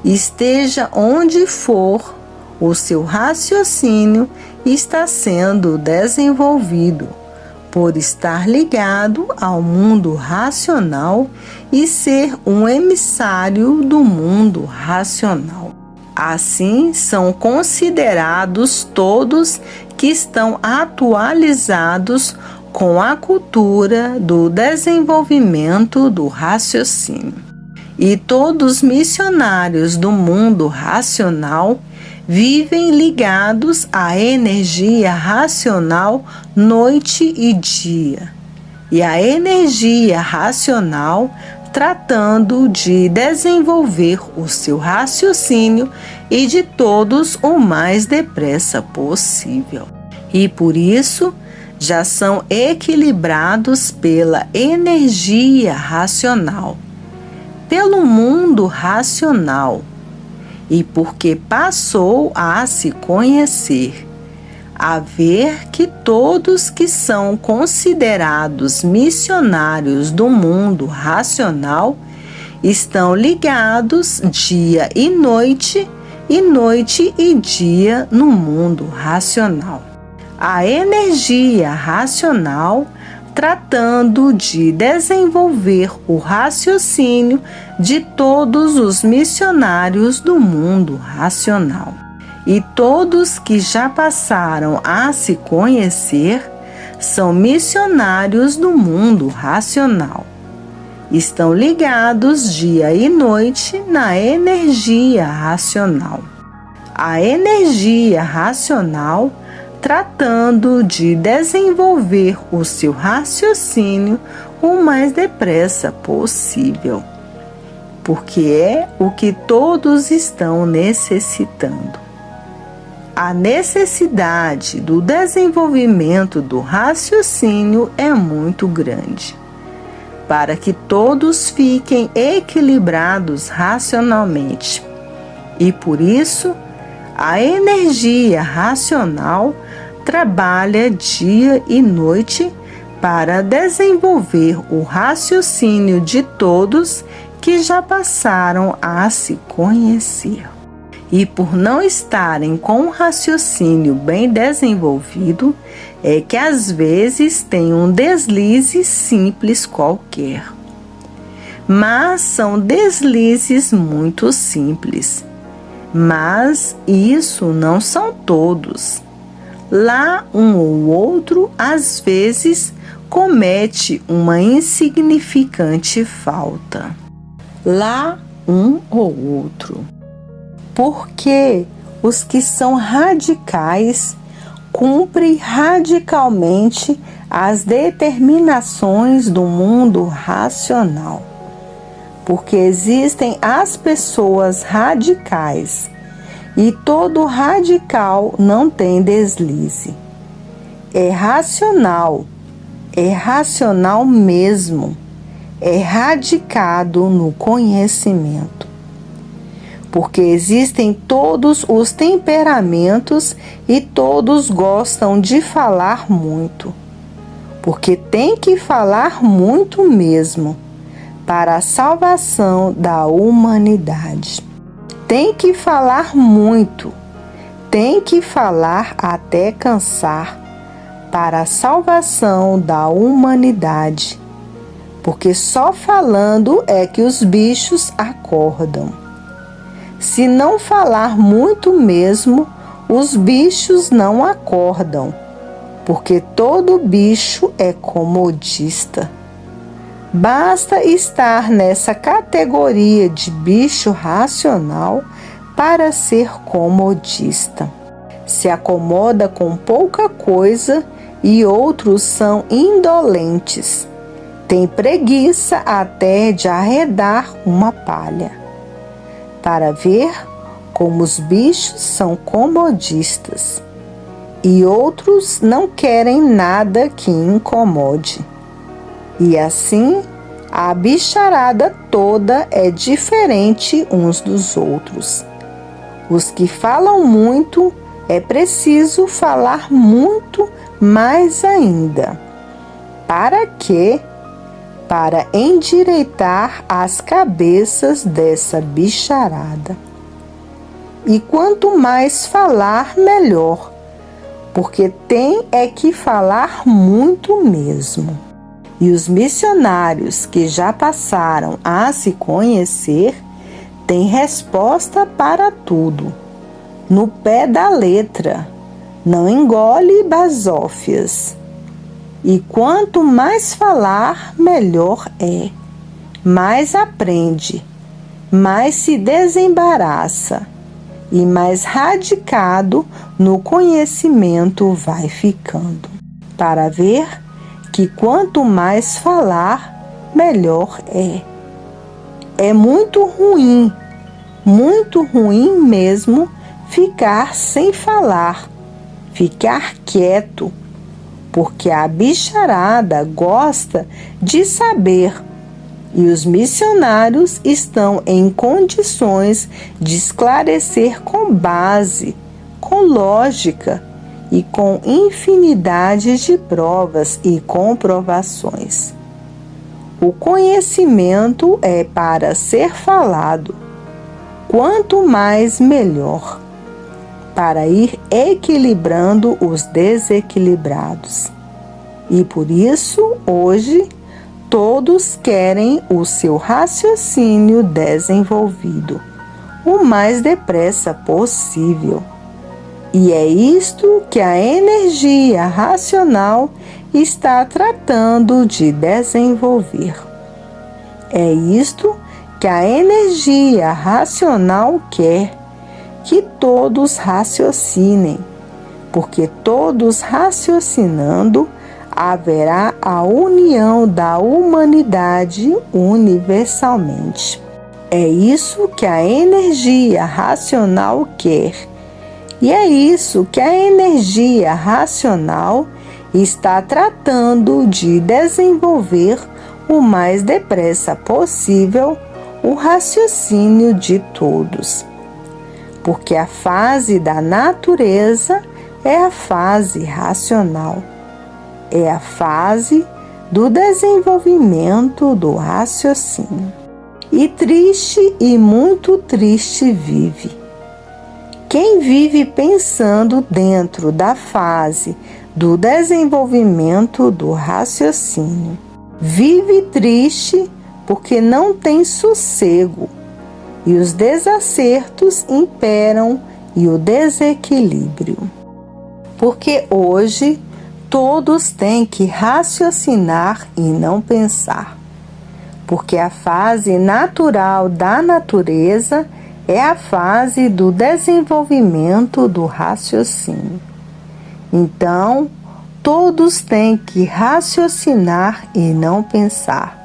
Esteja onde for, o seu raciocínio está sendo desenvolvido por estar ligado ao mundo racional e ser um emissário do mundo racional. Assim, são considerados todos que estão atualizados com a cultura do desenvolvimento do raciocínio. E todos os missionários do mundo racional vivem ligados à energia racional noite e dia, e a energia racional tratando de desenvolver o seu raciocínio e de todos o mais depressa possível. E por isso já são equilibrados pela energia racional, pelo mundo racional, e porque passou a se conhecer, a ver que todos que são considerados missionários do mundo racional estão ligados dia e noite e dia no mundo racional. A energia racional tratando de desenvolver o raciocínio de todos os missionários do mundo racional. E todos que já passaram a se conhecer são missionários do mundo racional. Estão ligados dia e noite na energia racional. A energia racional tratando de desenvolver o seu raciocínio o mais depressa possível, porque é o que todos estão necessitando. A necessidade do desenvolvimento do raciocínio é muito grande, para que todos fiquem equilibrados racionalmente. E por isso, a energia racional trabalha dia e noite para desenvolver o raciocínio de todos que já passaram a se conhecer. E por não estarem com um raciocínio bem desenvolvido, é que às vezes tem um deslize simples qualquer. Mas são deslizes muito simples. Mas isso não são todos. Lá um ou outro, às vezes, comete uma insignificante falta. Lá um ou outro. Porque os que são radicais cumprem radicalmente as determinações do mundo racional. Porque existem as pessoas radicais e todo radical não tem deslize. É racional mesmo, é radicado no conhecimento. Porque existem todos os temperamentos e todos gostam de falar muito. Porque tem que falar muito mesmo para a salvação da humanidade. Tem que falar muito, tem que falar até cansar para a salvação da humanidade. Porque só falando é que os bichos acordam. Se não falar muito mesmo, os bichos não acordam, porque todo bicho é comodista. Basta estar nessa categoria de bicho racional para ser comodista. Se acomoda com pouca coisa e outros são indolentes. Tem preguiça até de arredar uma palha. Para ver como os bichos são comodistas e outros não querem nada que incomode. E assim, a bicharada toda é diferente uns dos outros. Os que falam muito, é preciso falar muito mais ainda. Para quê? Para endireitar as cabeças dessa bicharada. E quanto mais falar, melhor, porque tem é que falar muito mesmo. E os missionários que já passaram a se conhecer têm resposta para tudo, no pé da letra, não engole basófias. E quanto mais falar, melhor é. Mais aprende, mais se desembaraça e mais radicado no conhecimento vai ficando. Para ver que quanto mais falar, melhor é. É muito ruim mesmo ficar sem falar, ficar quieto, porque a bicharada gosta de saber E os missionários estão em condições de esclarecer com base, com lógica e com infinidade de provas e comprovações. O conhecimento é para ser falado, quanto mais melhor, para ir equilibrando os desequilibrados. E por isso, hoje, todos querem o seu raciocínio desenvolvido, o mais depressa possível. E é isto que a energia racional está tratando de desenvolver. É isto que a energia racional quer, que todos raciocinem, porque todos raciocinando haverá a união da humanidade universalmente. É isso que a energia racional quer. E é isso que a energia racional está tratando de desenvolver o mais depressa possível o raciocínio de todos. Porque a fase da natureza é a fase racional. É a fase do desenvolvimento do raciocínio. E triste e muito triste vive quem vive pensando dentro da fase do desenvolvimento do raciocínio. Vive triste porque não tem sossego e os desacertos imperam e o desequilíbrio. Porque hoje todos têm que raciocinar e não pensar. Porque a fase natural da natureza é a fase do desenvolvimento do raciocínio. Então, todos têm que raciocinar e não pensar,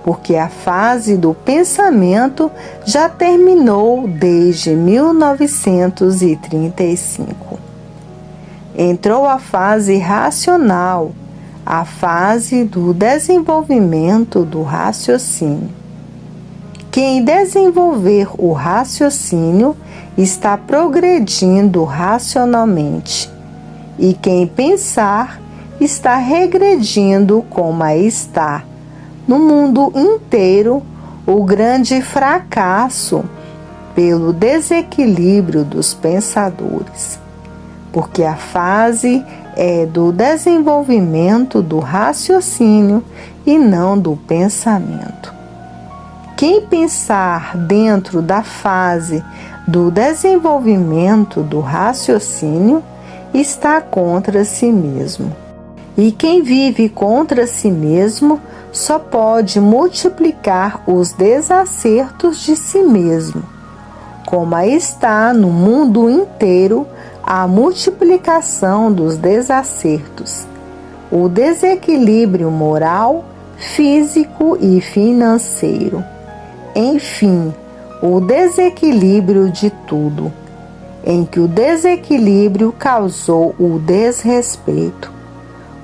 porque a fase do pensamento já terminou desde 1935. Entrou a fase racional, a fase do desenvolvimento do raciocínio. Quem desenvolver o raciocínio está progredindo racionalmente, e quem pensar está regredindo como aí está, no mundo inteiro, o grande fracasso pelo desequilíbrio dos pensadores. Porque a fase é do desenvolvimento do raciocínio e não do pensamento. Quem pensar dentro da fase do desenvolvimento do raciocínio está contra si mesmo. E quem vive contra si mesmo só pode multiplicar os desacertos de si mesmo, como aí está no mundo inteiro a multiplicação dos desacertos, o desequilíbrio moral, físico e financeiro. Enfim, o desequilíbrio de tudo, em que o desequilíbrio causou o desrespeito.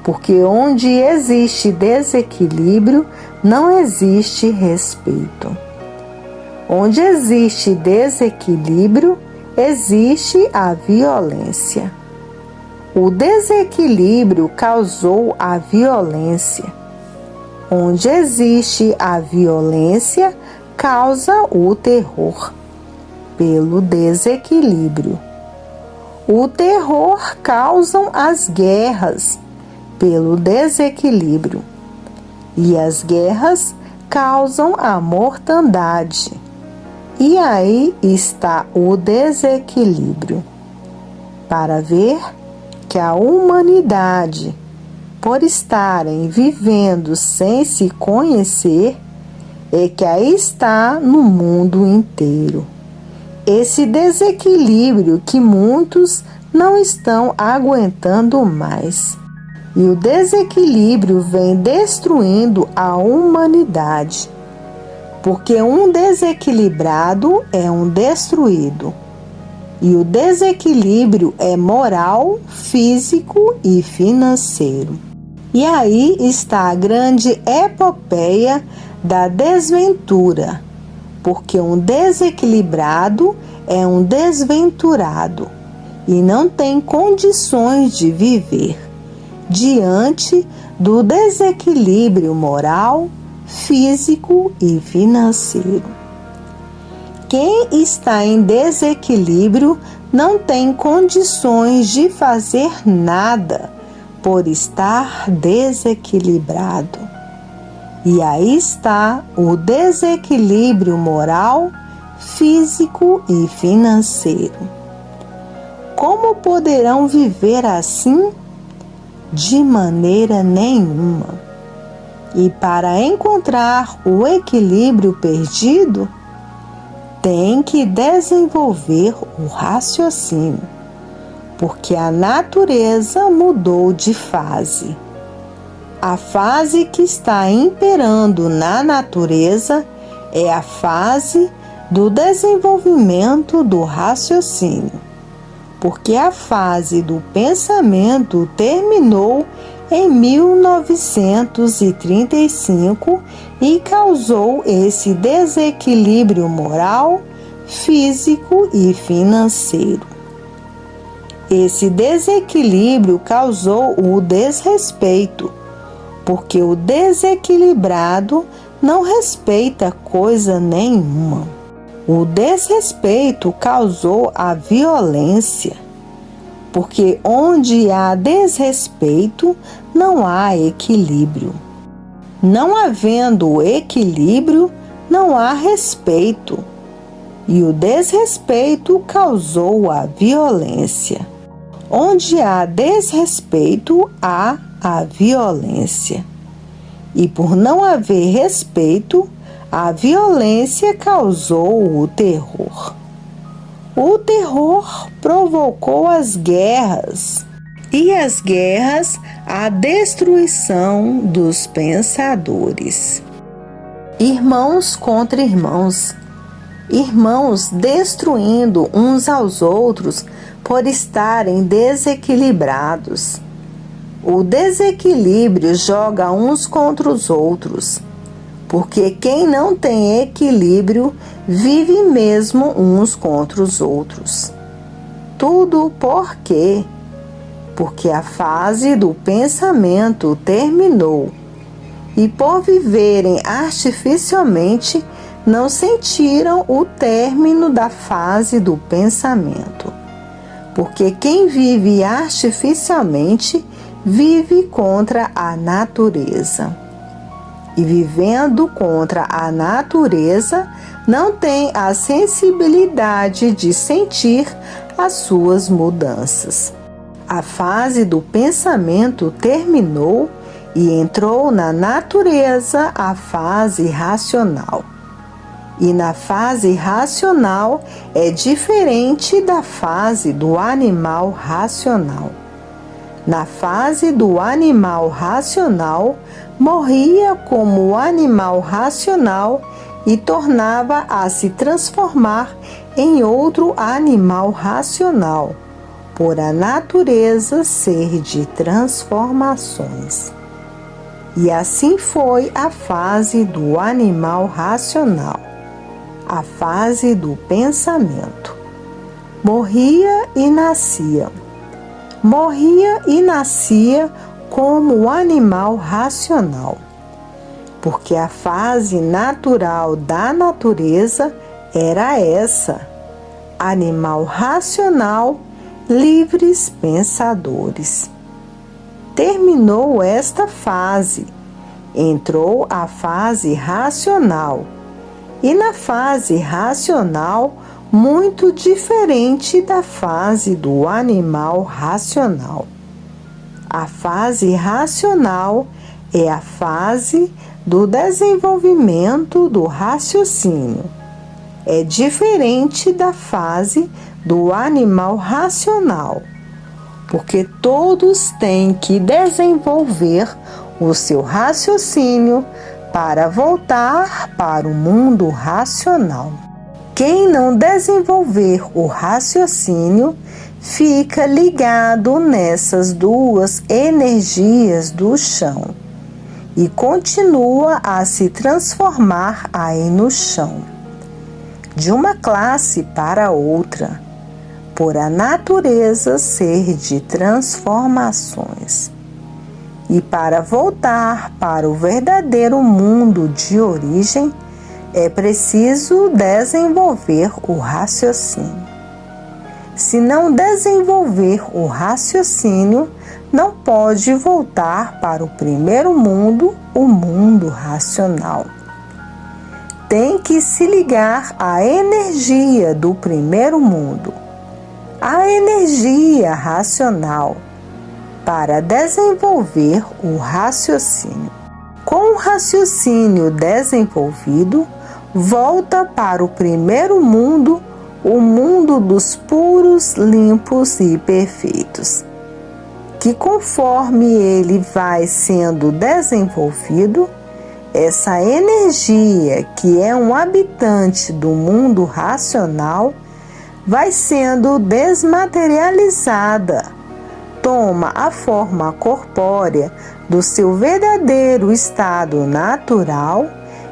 Porque onde existe desequilíbrio, não existe respeito. Onde existe desequilíbrio, existe a violência. O desequilíbrio causou a violência. Onde existe a violência, causa o terror, pelo desequilíbrio. O terror causam as guerras, pelo desequilíbrio. E as guerras causam a mortandade. E aí está o desequilíbrio. Para ver que a humanidade, por estarem vivendo sem se conhecer, é que aí está no mundo inteiro. Esse desequilíbrio que muitos não estão aguentando mais. E o desequilíbrio vem destruindo a humanidade. Porque um desequilibrado é um destruído. E o desequilíbrio é moral, físico e financeiro. E aí está a grande epopeia da desventura, porque um desequilibrado é um desventurado e não tem condições de viver diante do desequilíbrio moral, físico e financeiro. Quem está em desequilíbrio não tem condições de fazer nada por estar desequilibrado. E aí está o desequilíbrio moral, físico e financeiro. Como poderão viver assim? De maneira nenhuma. E para encontrar o equilíbrio perdido, tem que desenvolver o raciocínio, porque a natureza mudou de fase. A fase que está imperando na natureza é a fase do desenvolvimento do raciocínio, porque a fase do pensamento terminou em 1935 e causou esse desequilíbrio moral, físico e financeiro. Esse desequilíbrio causou o desrespeito, porque o desequilibrado não respeita coisa nenhuma. O desrespeito causou a violência, porque onde há desrespeito, não há equilíbrio. Não havendo equilíbrio, não há respeito. E o desrespeito causou a violência. Onde há desrespeito, há a violência. E por não haver respeito, a violência causou o terror. O terror provocou as guerras, e as guerras a destruição dos pensadores. Irmãos contra irmãos, irmãos destruindo uns aos outros por estarem desequilibrados. O desequilíbrio joga uns contra os outros, porque quem não tem equilíbrio vive mesmo uns contra os outros. Tudo por quê? Porque a fase do pensamento terminou, e por viverem artificialmente, não sentiram o término da fase do pensamento. Porque quem vive artificialmente vive contra a natureza. E vivendo contra a natureza, não tem a sensibilidade de sentir as suas mudanças. A fase do pensamento terminou e entrou na natureza a fase racional. E na fase racional é diferente da fase do animal racional. Na fase do animal racional, morria como o animal racional e tornava a se transformar em outro animal racional, por a natureza ser de transformações. E assim foi a fase do animal racional, a fase do pensamento. Morria e nascia. Morria e nascia como o animal racional, porque a fase natural da natureza era essa: animal racional, livres pensadores. Terminou esta fase, entrou a fase racional, e na fase racional, muito diferente da fase do animal racional. A fase racional é a fase do desenvolvimento do raciocínio. É diferente da fase do animal racional, porque todos têm que desenvolver o seu raciocínio para voltar para o mundo racional. Quem não desenvolver o raciocínio fica ligado nessas duas energias do chão e continua a se transformar aí no chão, de uma classe para outra, por a natureza ser de transformações. E para voltar para o verdadeiro mundo de origem, é preciso desenvolver o raciocínio. Se não desenvolver o raciocínio, não pode voltar para o primeiro mundo, o mundo racional. Tem que se ligar à energia do primeiro mundo, à energia racional, para desenvolver o raciocínio. Com o raciocínio desenvolvido, volta para o primeiro mundo, o mundo dos puros, limpos e perfeitos, que conforme ele vai sendo desenvolvido, essa energia que é um habitante do mundo racional vai sendo desmaterializada, toma a forma corpórea do seu verdadeiro estado natural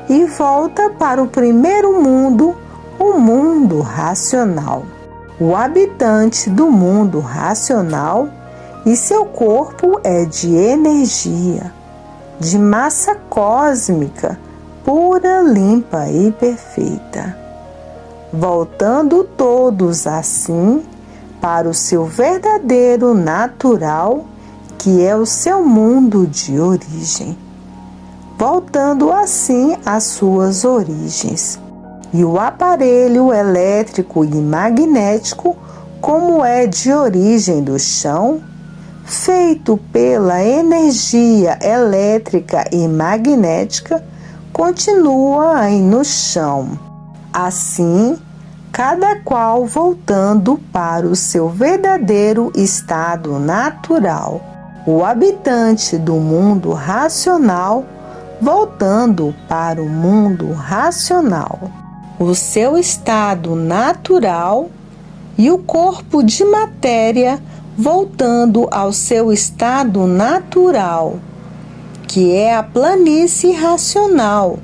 e volta para o primeiro mundo, o mundo racional. O habitante do mundo racional e seu corpo é de energia, de massa cósmica, pura, limpa e perfeita, voltando todos assim para o seu verdadeiro natural, que é o seu mundo de origem, voltando assim às suas origens. E o aparelho elétrico e magnético, como é de origem do chão, feito pela energia elétrica e magnética, continua aí no chão. Assim, cada qual voltando para o seu verdadeiro estado natural. O habitante do mundo racional voltando para o mundo racional. O seu estado natural e o corpo de matéria voltando ao seu estado natural, que é a planície racional,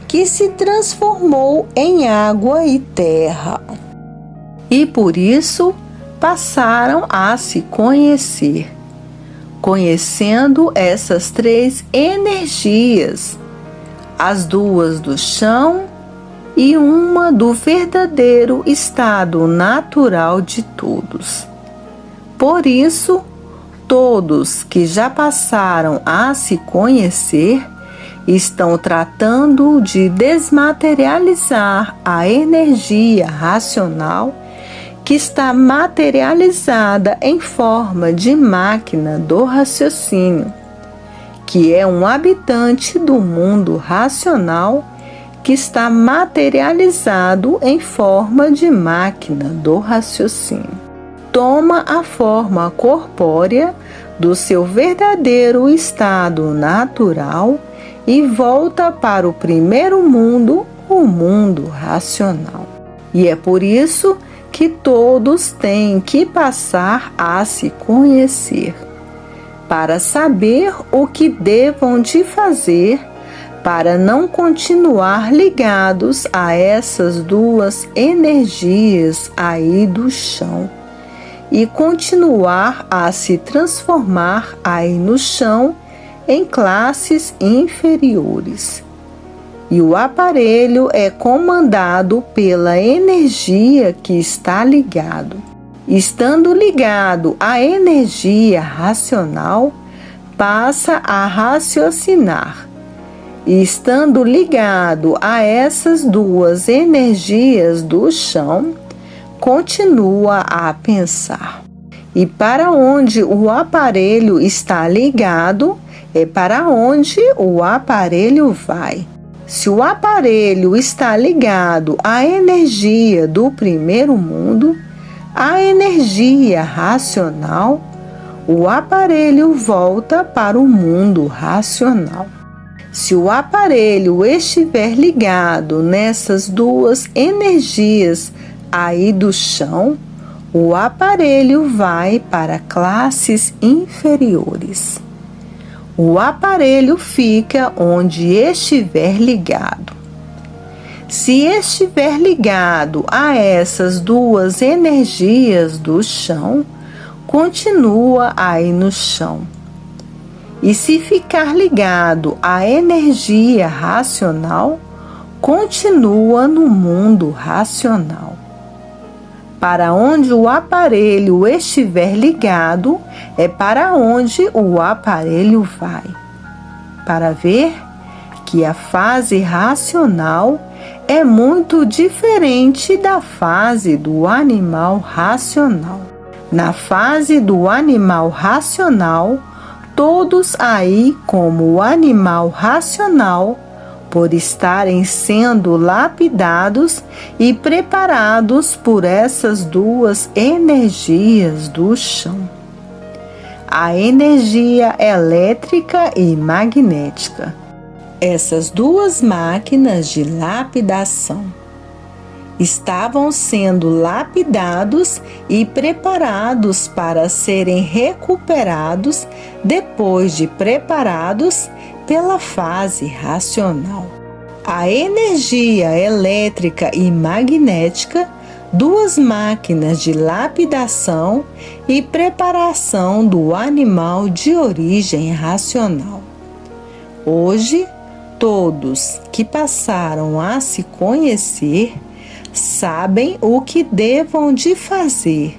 que se transformou em água e terra. E por isso passaram a se conhecer, conhecendo essas três energias, as duas do chão e uma do verdadeiro estado natural de todos. Por isso, todos que já passaram a se conhecer estão tratando de desmaterializar a energia racional que está materializada em forma de máquina do raciocínio, que é um habitante do mundo racional que está materializado em forma de máquina do raciocínio. Toma a forma corpórea do seu verdadeiro estado natural e volta para o primeiro mundo, o mundo racional. E é por isso que todos têm que passar a se conhecer, para saber o que devam de fazer para não continuar ligados a essas duas energias aí do chão e continuar a se transformar aí no chão em classes inferiores. E o aparelho é comandado pela energia que está ligado. Estando ligado à energia racional, passa a raciocinar. E estando ligado a essas duas energias do chão, continua a pensar. E para onde o aparelho está ligado, é para onde o aparelho vai. Se o aparelho está ligado à energia do primeiro mundo, à energia racional, o aparelho volta para o mundo racional. Se o aparelho estiver ligado nessas duas energias aí do chão, o aparelho vai para classes inferiores. o aparelho fica onde estiver ligado. Se estiver ligado a essas duas energias do chão, continua aí no chão. E se ficar ligado à energia racional, continua no mundo racional. Para onde o aparelho estiver ligado, é para onde o aparelho vai. Para ver que a fase racional é muito diferente da fase do animal racional. Na fase do animal racional, todos aí como o animal racional, por estarem sendo lapidados e preparados por essas duas energias do chão. A energia elétrica e magnética. Essas duas máquinas de lapidação estavam sendo lapidados e preparados para serem recuperados depois de preparados pela fase racional. A energia elétrica e magnética, duas máquinas de lapidação e preparação do animal de origem racional. Hoje, todos que passaram a se conhecer sabem o que devam de fazer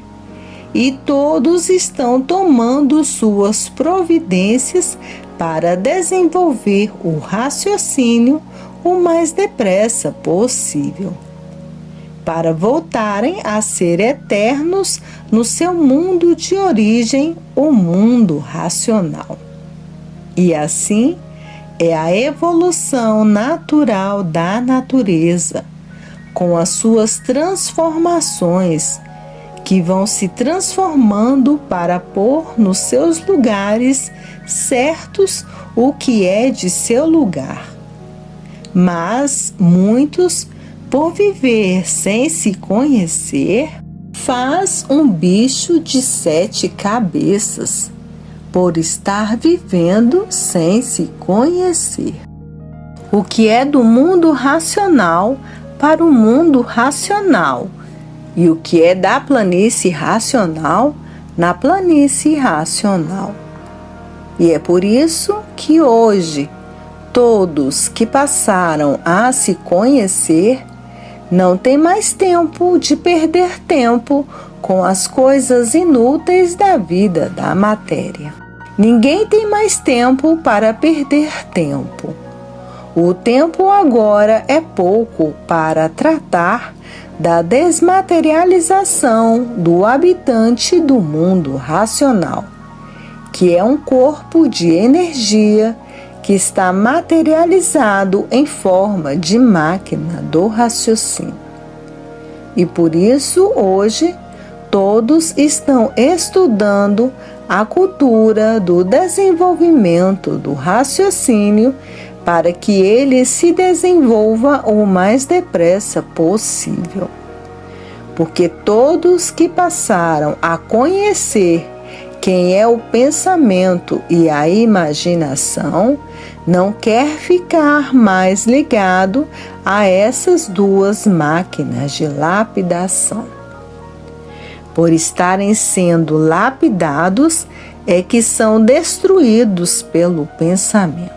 e todos estão tomando suas providências para desenvolver o raciocínio o mais depressa possível, para voltarem a ser eternos no seu mundo de origem, o mundo racional. E assim é a evolução natural da natureza, com as suas transformações, que vão se transformando para pôr nos seus lugares certos o que é de seu lugar. Mas muitos, por viver sem se conhecer, faz um bicho de 7 cabeças, por estar vivendo sem se conhecer. O que é do mundo racional para o mundo racional, e o que é da planície racional na planície racional. E é por isso que hoje todos que passaram a se conhecer não têm mais tempo de perder tempo com as coisas inúteis da vida da matéria. Ninguém tem mais tempo para perder tempo. O tempo agora é pouco para tratar da desmaterialização do habitante do mundo racional, que é um corpo de energia que está materializado em forma de máquina do raciocínio. E por isso, hoje, todos estão estudando a cultura do desenvolvimento do raciocínio para que ele se desenvolva o mais depressa possível. Porque todos que passaram a conhecer quem é o pensamento e a imaginação não quer ficar mais ligado a essas duas máquinas de lapidação. Por estarem sendo lapidados é que são destruídos pelo pensamento.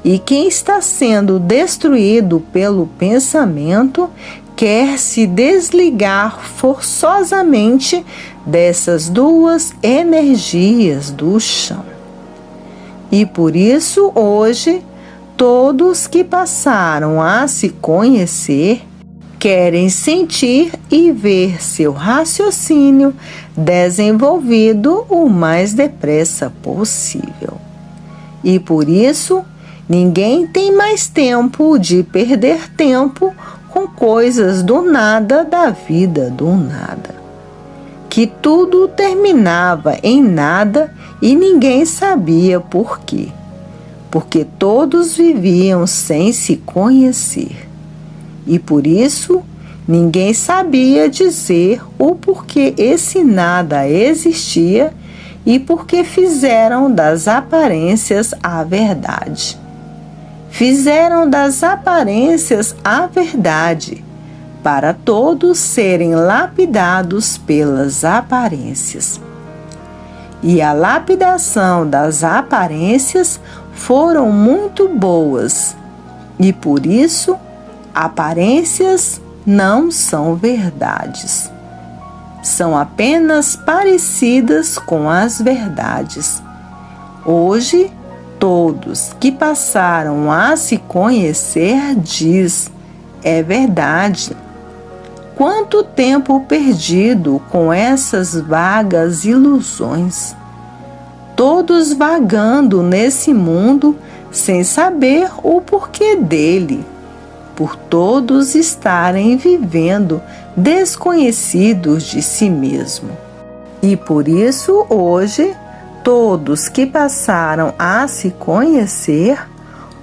E quem está sendo destruído pelo pensamento quer se desligar forçosamente dessas duas energias do chão. E por isso, hoje, todos que passaram a se conhecer querem sentir e ver seu raciocínio desenvolvido o mais depressa possível. E por isso, ninguém tem mais tempo de perder tempo com coisas do nada da vida do nada. Que tudo terminava em nada e ninguém sabia por quê. Porque todos viviam sem se conhecer. E por isso, ninguém sabia dizer o porquê esse nada existia e porque fizeram das aparências a verdade. Fizeram das aparências a verdade, para todos serem lapidados pelas aparências. E a lapidação das aparências foram muito boas, e por isso aparências não são verdades. São apenas parecidas com as verdades. Hoje, todos que passaram a se conhecer diz: é verdade. Quanto tempo perdido com essas vagas ilusões. Todos vagando nesse mundo sem saber o porquê dele, por todos estarem vivendo desconhecidos de si mesmo. E por isso hoje, todos que passaram a se conhecer,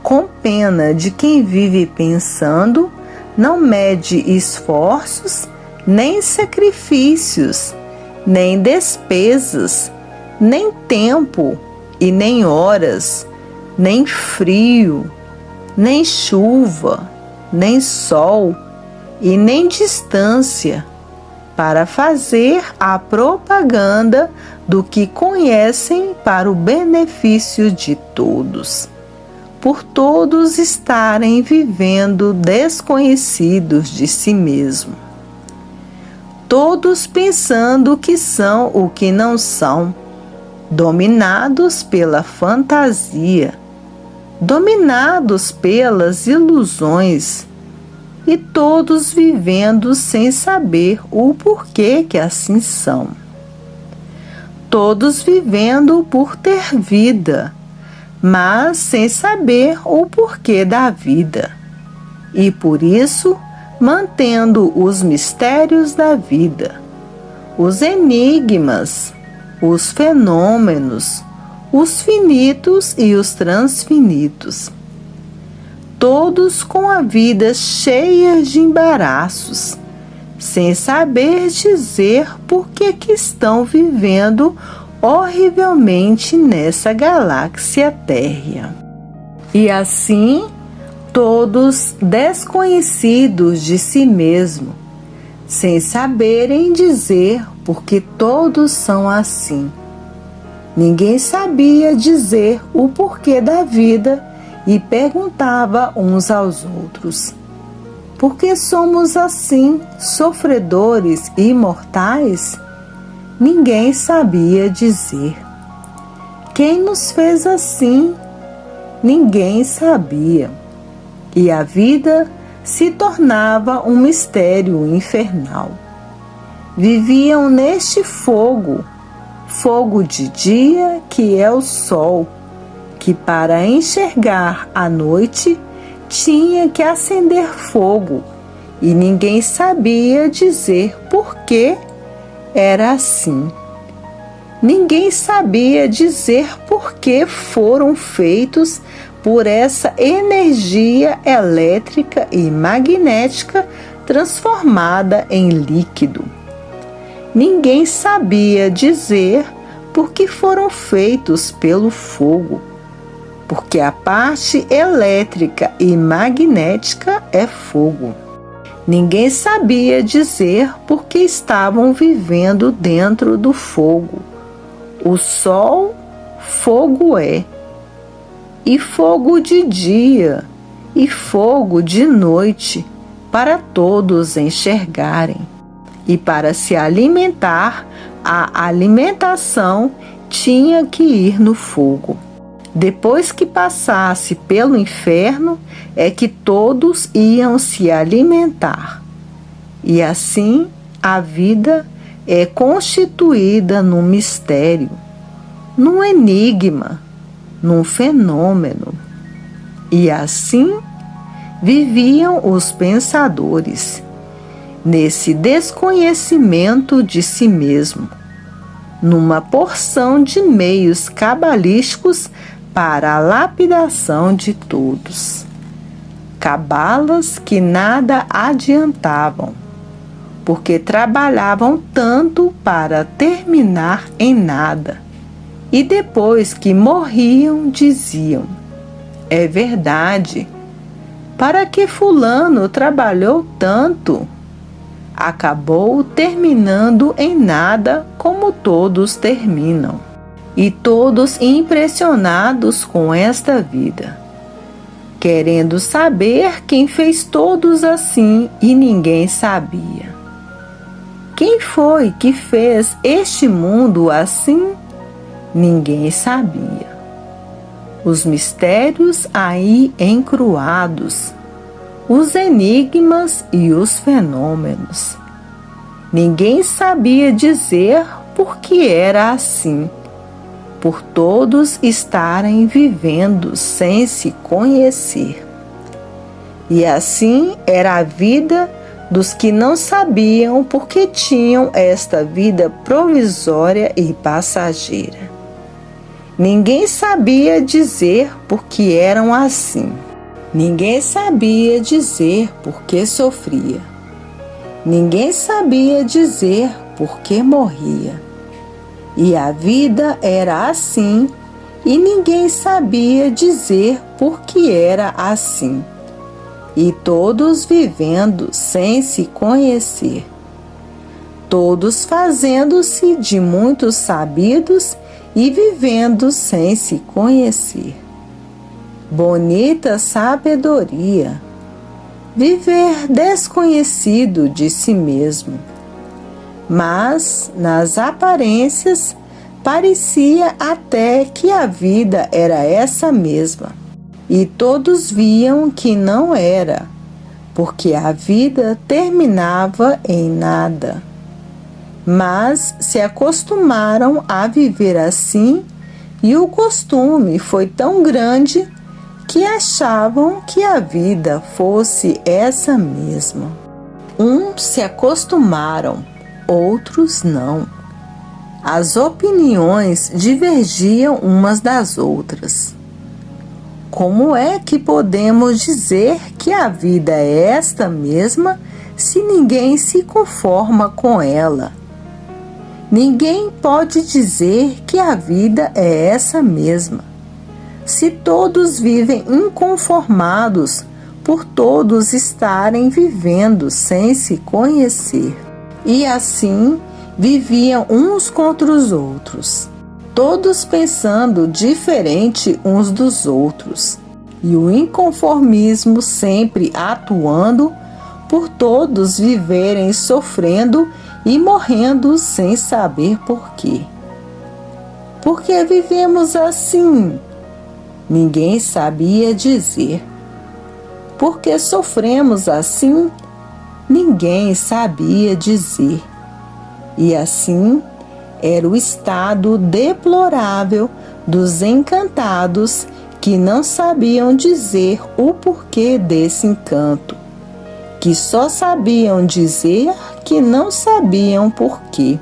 com pena de quem vive pensando, não mede esforços, nem sacrifícios, nem despesas, nem tempo e nem horas, nem frio, nem chuva, nem sol e nem distância, para fazer a propaganda do que conhecem para o benefício de todos, por todos estarem vivendo desconhecidos de si mesmo, todos pensando que são o que não são, dominados pela fantasia, dominados pelas ilusões, e todos vivendo sem saber o porquê que assim são. Todos vivendo por ter vida, mas sem saber o porquê da vida, e por isso mantendo os mistérios da vida, os enigmas, os fenômenos, os finitos e os transfinitos, todos com a vida cheia de embaraços, sem saber dizer por que estão vivendo horrivelmente nessa galáxia térrea. E assim, todos desconhecidos de si mesmo, sem saberem dizer por que todos são assim. Ninguém sabia dizer o porquê da vida e perguntava uns aos outros: por que somos assim, sofredores e imortais? Ninguém sabia dizer. Quem nos fez assim? Ninguém sabia. E a vida se tornava um mistério infernal. Viviam neste fogo, fogo de dia que é o sol, que para enxergar a noite tinha que acender fogo, e ninguém sabia dizer por que era assim. Ninguém sabia dizer por que foram feitos por essa energia elétrica e magnética transformada em líquido. Ninguém sabia dizer por que foram feitos pelo fogo, porque a parte elétrica e magnética é fogo. Ninguém sabia dizer por que estavam vivendo dentro do fogo. O sol, fogo é, e fogo de dia, e fogo de noite, para todos enxergarem. E para se alimentar, a alimentação tinha que ir no fogo. Depois que passasse pelo inferno, é que todos iam se alimentar. E assim a vida é constituída num mistério, num enigma, num fenômeno. E assim viviam os pensadores, nesse desconhecimento de si mesmo, numa porção de meios cabalísticos para a lapidação de todos. Cabalas que nada adiantavam, porque trabalhavam tanto para terminar em nada, E depois que morriam, diziam: é verdade, para que fulano trabalhou tanto? Acabou terminando em nada, como todos terminam. E todos impressionados com esta vida, querendo saber quem fez todos assim, e ninguém sabia. Quem foi que fez este mundo assim? Ninguém sabia. Os mistérios aí encruados, os enigmas e os fenômenos. Ninguém sabia dizer por que era assim, por todos estarem vivendo sem se conhecer. E assim era a vida dos que não sabiam porque tinham esta vida provisória e passageira. Ninguém sabia dizer por que eram assim. Ninguém sabia dizer por que sofria. Ninguém sabia dizer por que morria. E a vida era assim, e ninguém sabia dizer por que era assim. E todos vivendo sem se conhecer. Todos fazendo-se de muitos sabidos e vivendo sem se conhecer. Bonita sabedoria, viver desconhecido de si mesmo. Mas, nas aparências, parecia até que a vida era essa mesma. E todos viam que não era, porque a vida terminava em nada. Mas se acostumaram a viver assim, e o costume foi tão grande que achavam que a vida fosse essa mesma. Uns se acostumaram, outros não. As opiniões divergiam umas das outras. Como é que podemos dizer que a vida é esta mesma se ninguém se conforma com ela? Ninguém pode dizer que a vida é essa mesma, se todos vivem inconformados por todos estarem vivendo sem se conhecer. E assim viviam uns contra os outros, todos pensando diferente uns dos outros, e o inconformismo sempre atuando por todos viverem sofrendo e morrendo sem saber por quê. Por que vivemos assim? Ninguém sabia dizer. Por que sofremos assim? Ninguém sabia dizer. E assim era o estado deplorável dos encantados que não sabiam dizer o porquê desse encanto, que só sabiam dizer que não sabiam porquê.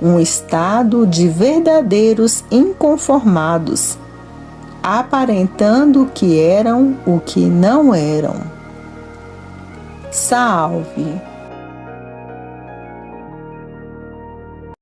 Um estado de verdadeiros inconformados, aparentando que eram o que não eram. Salve!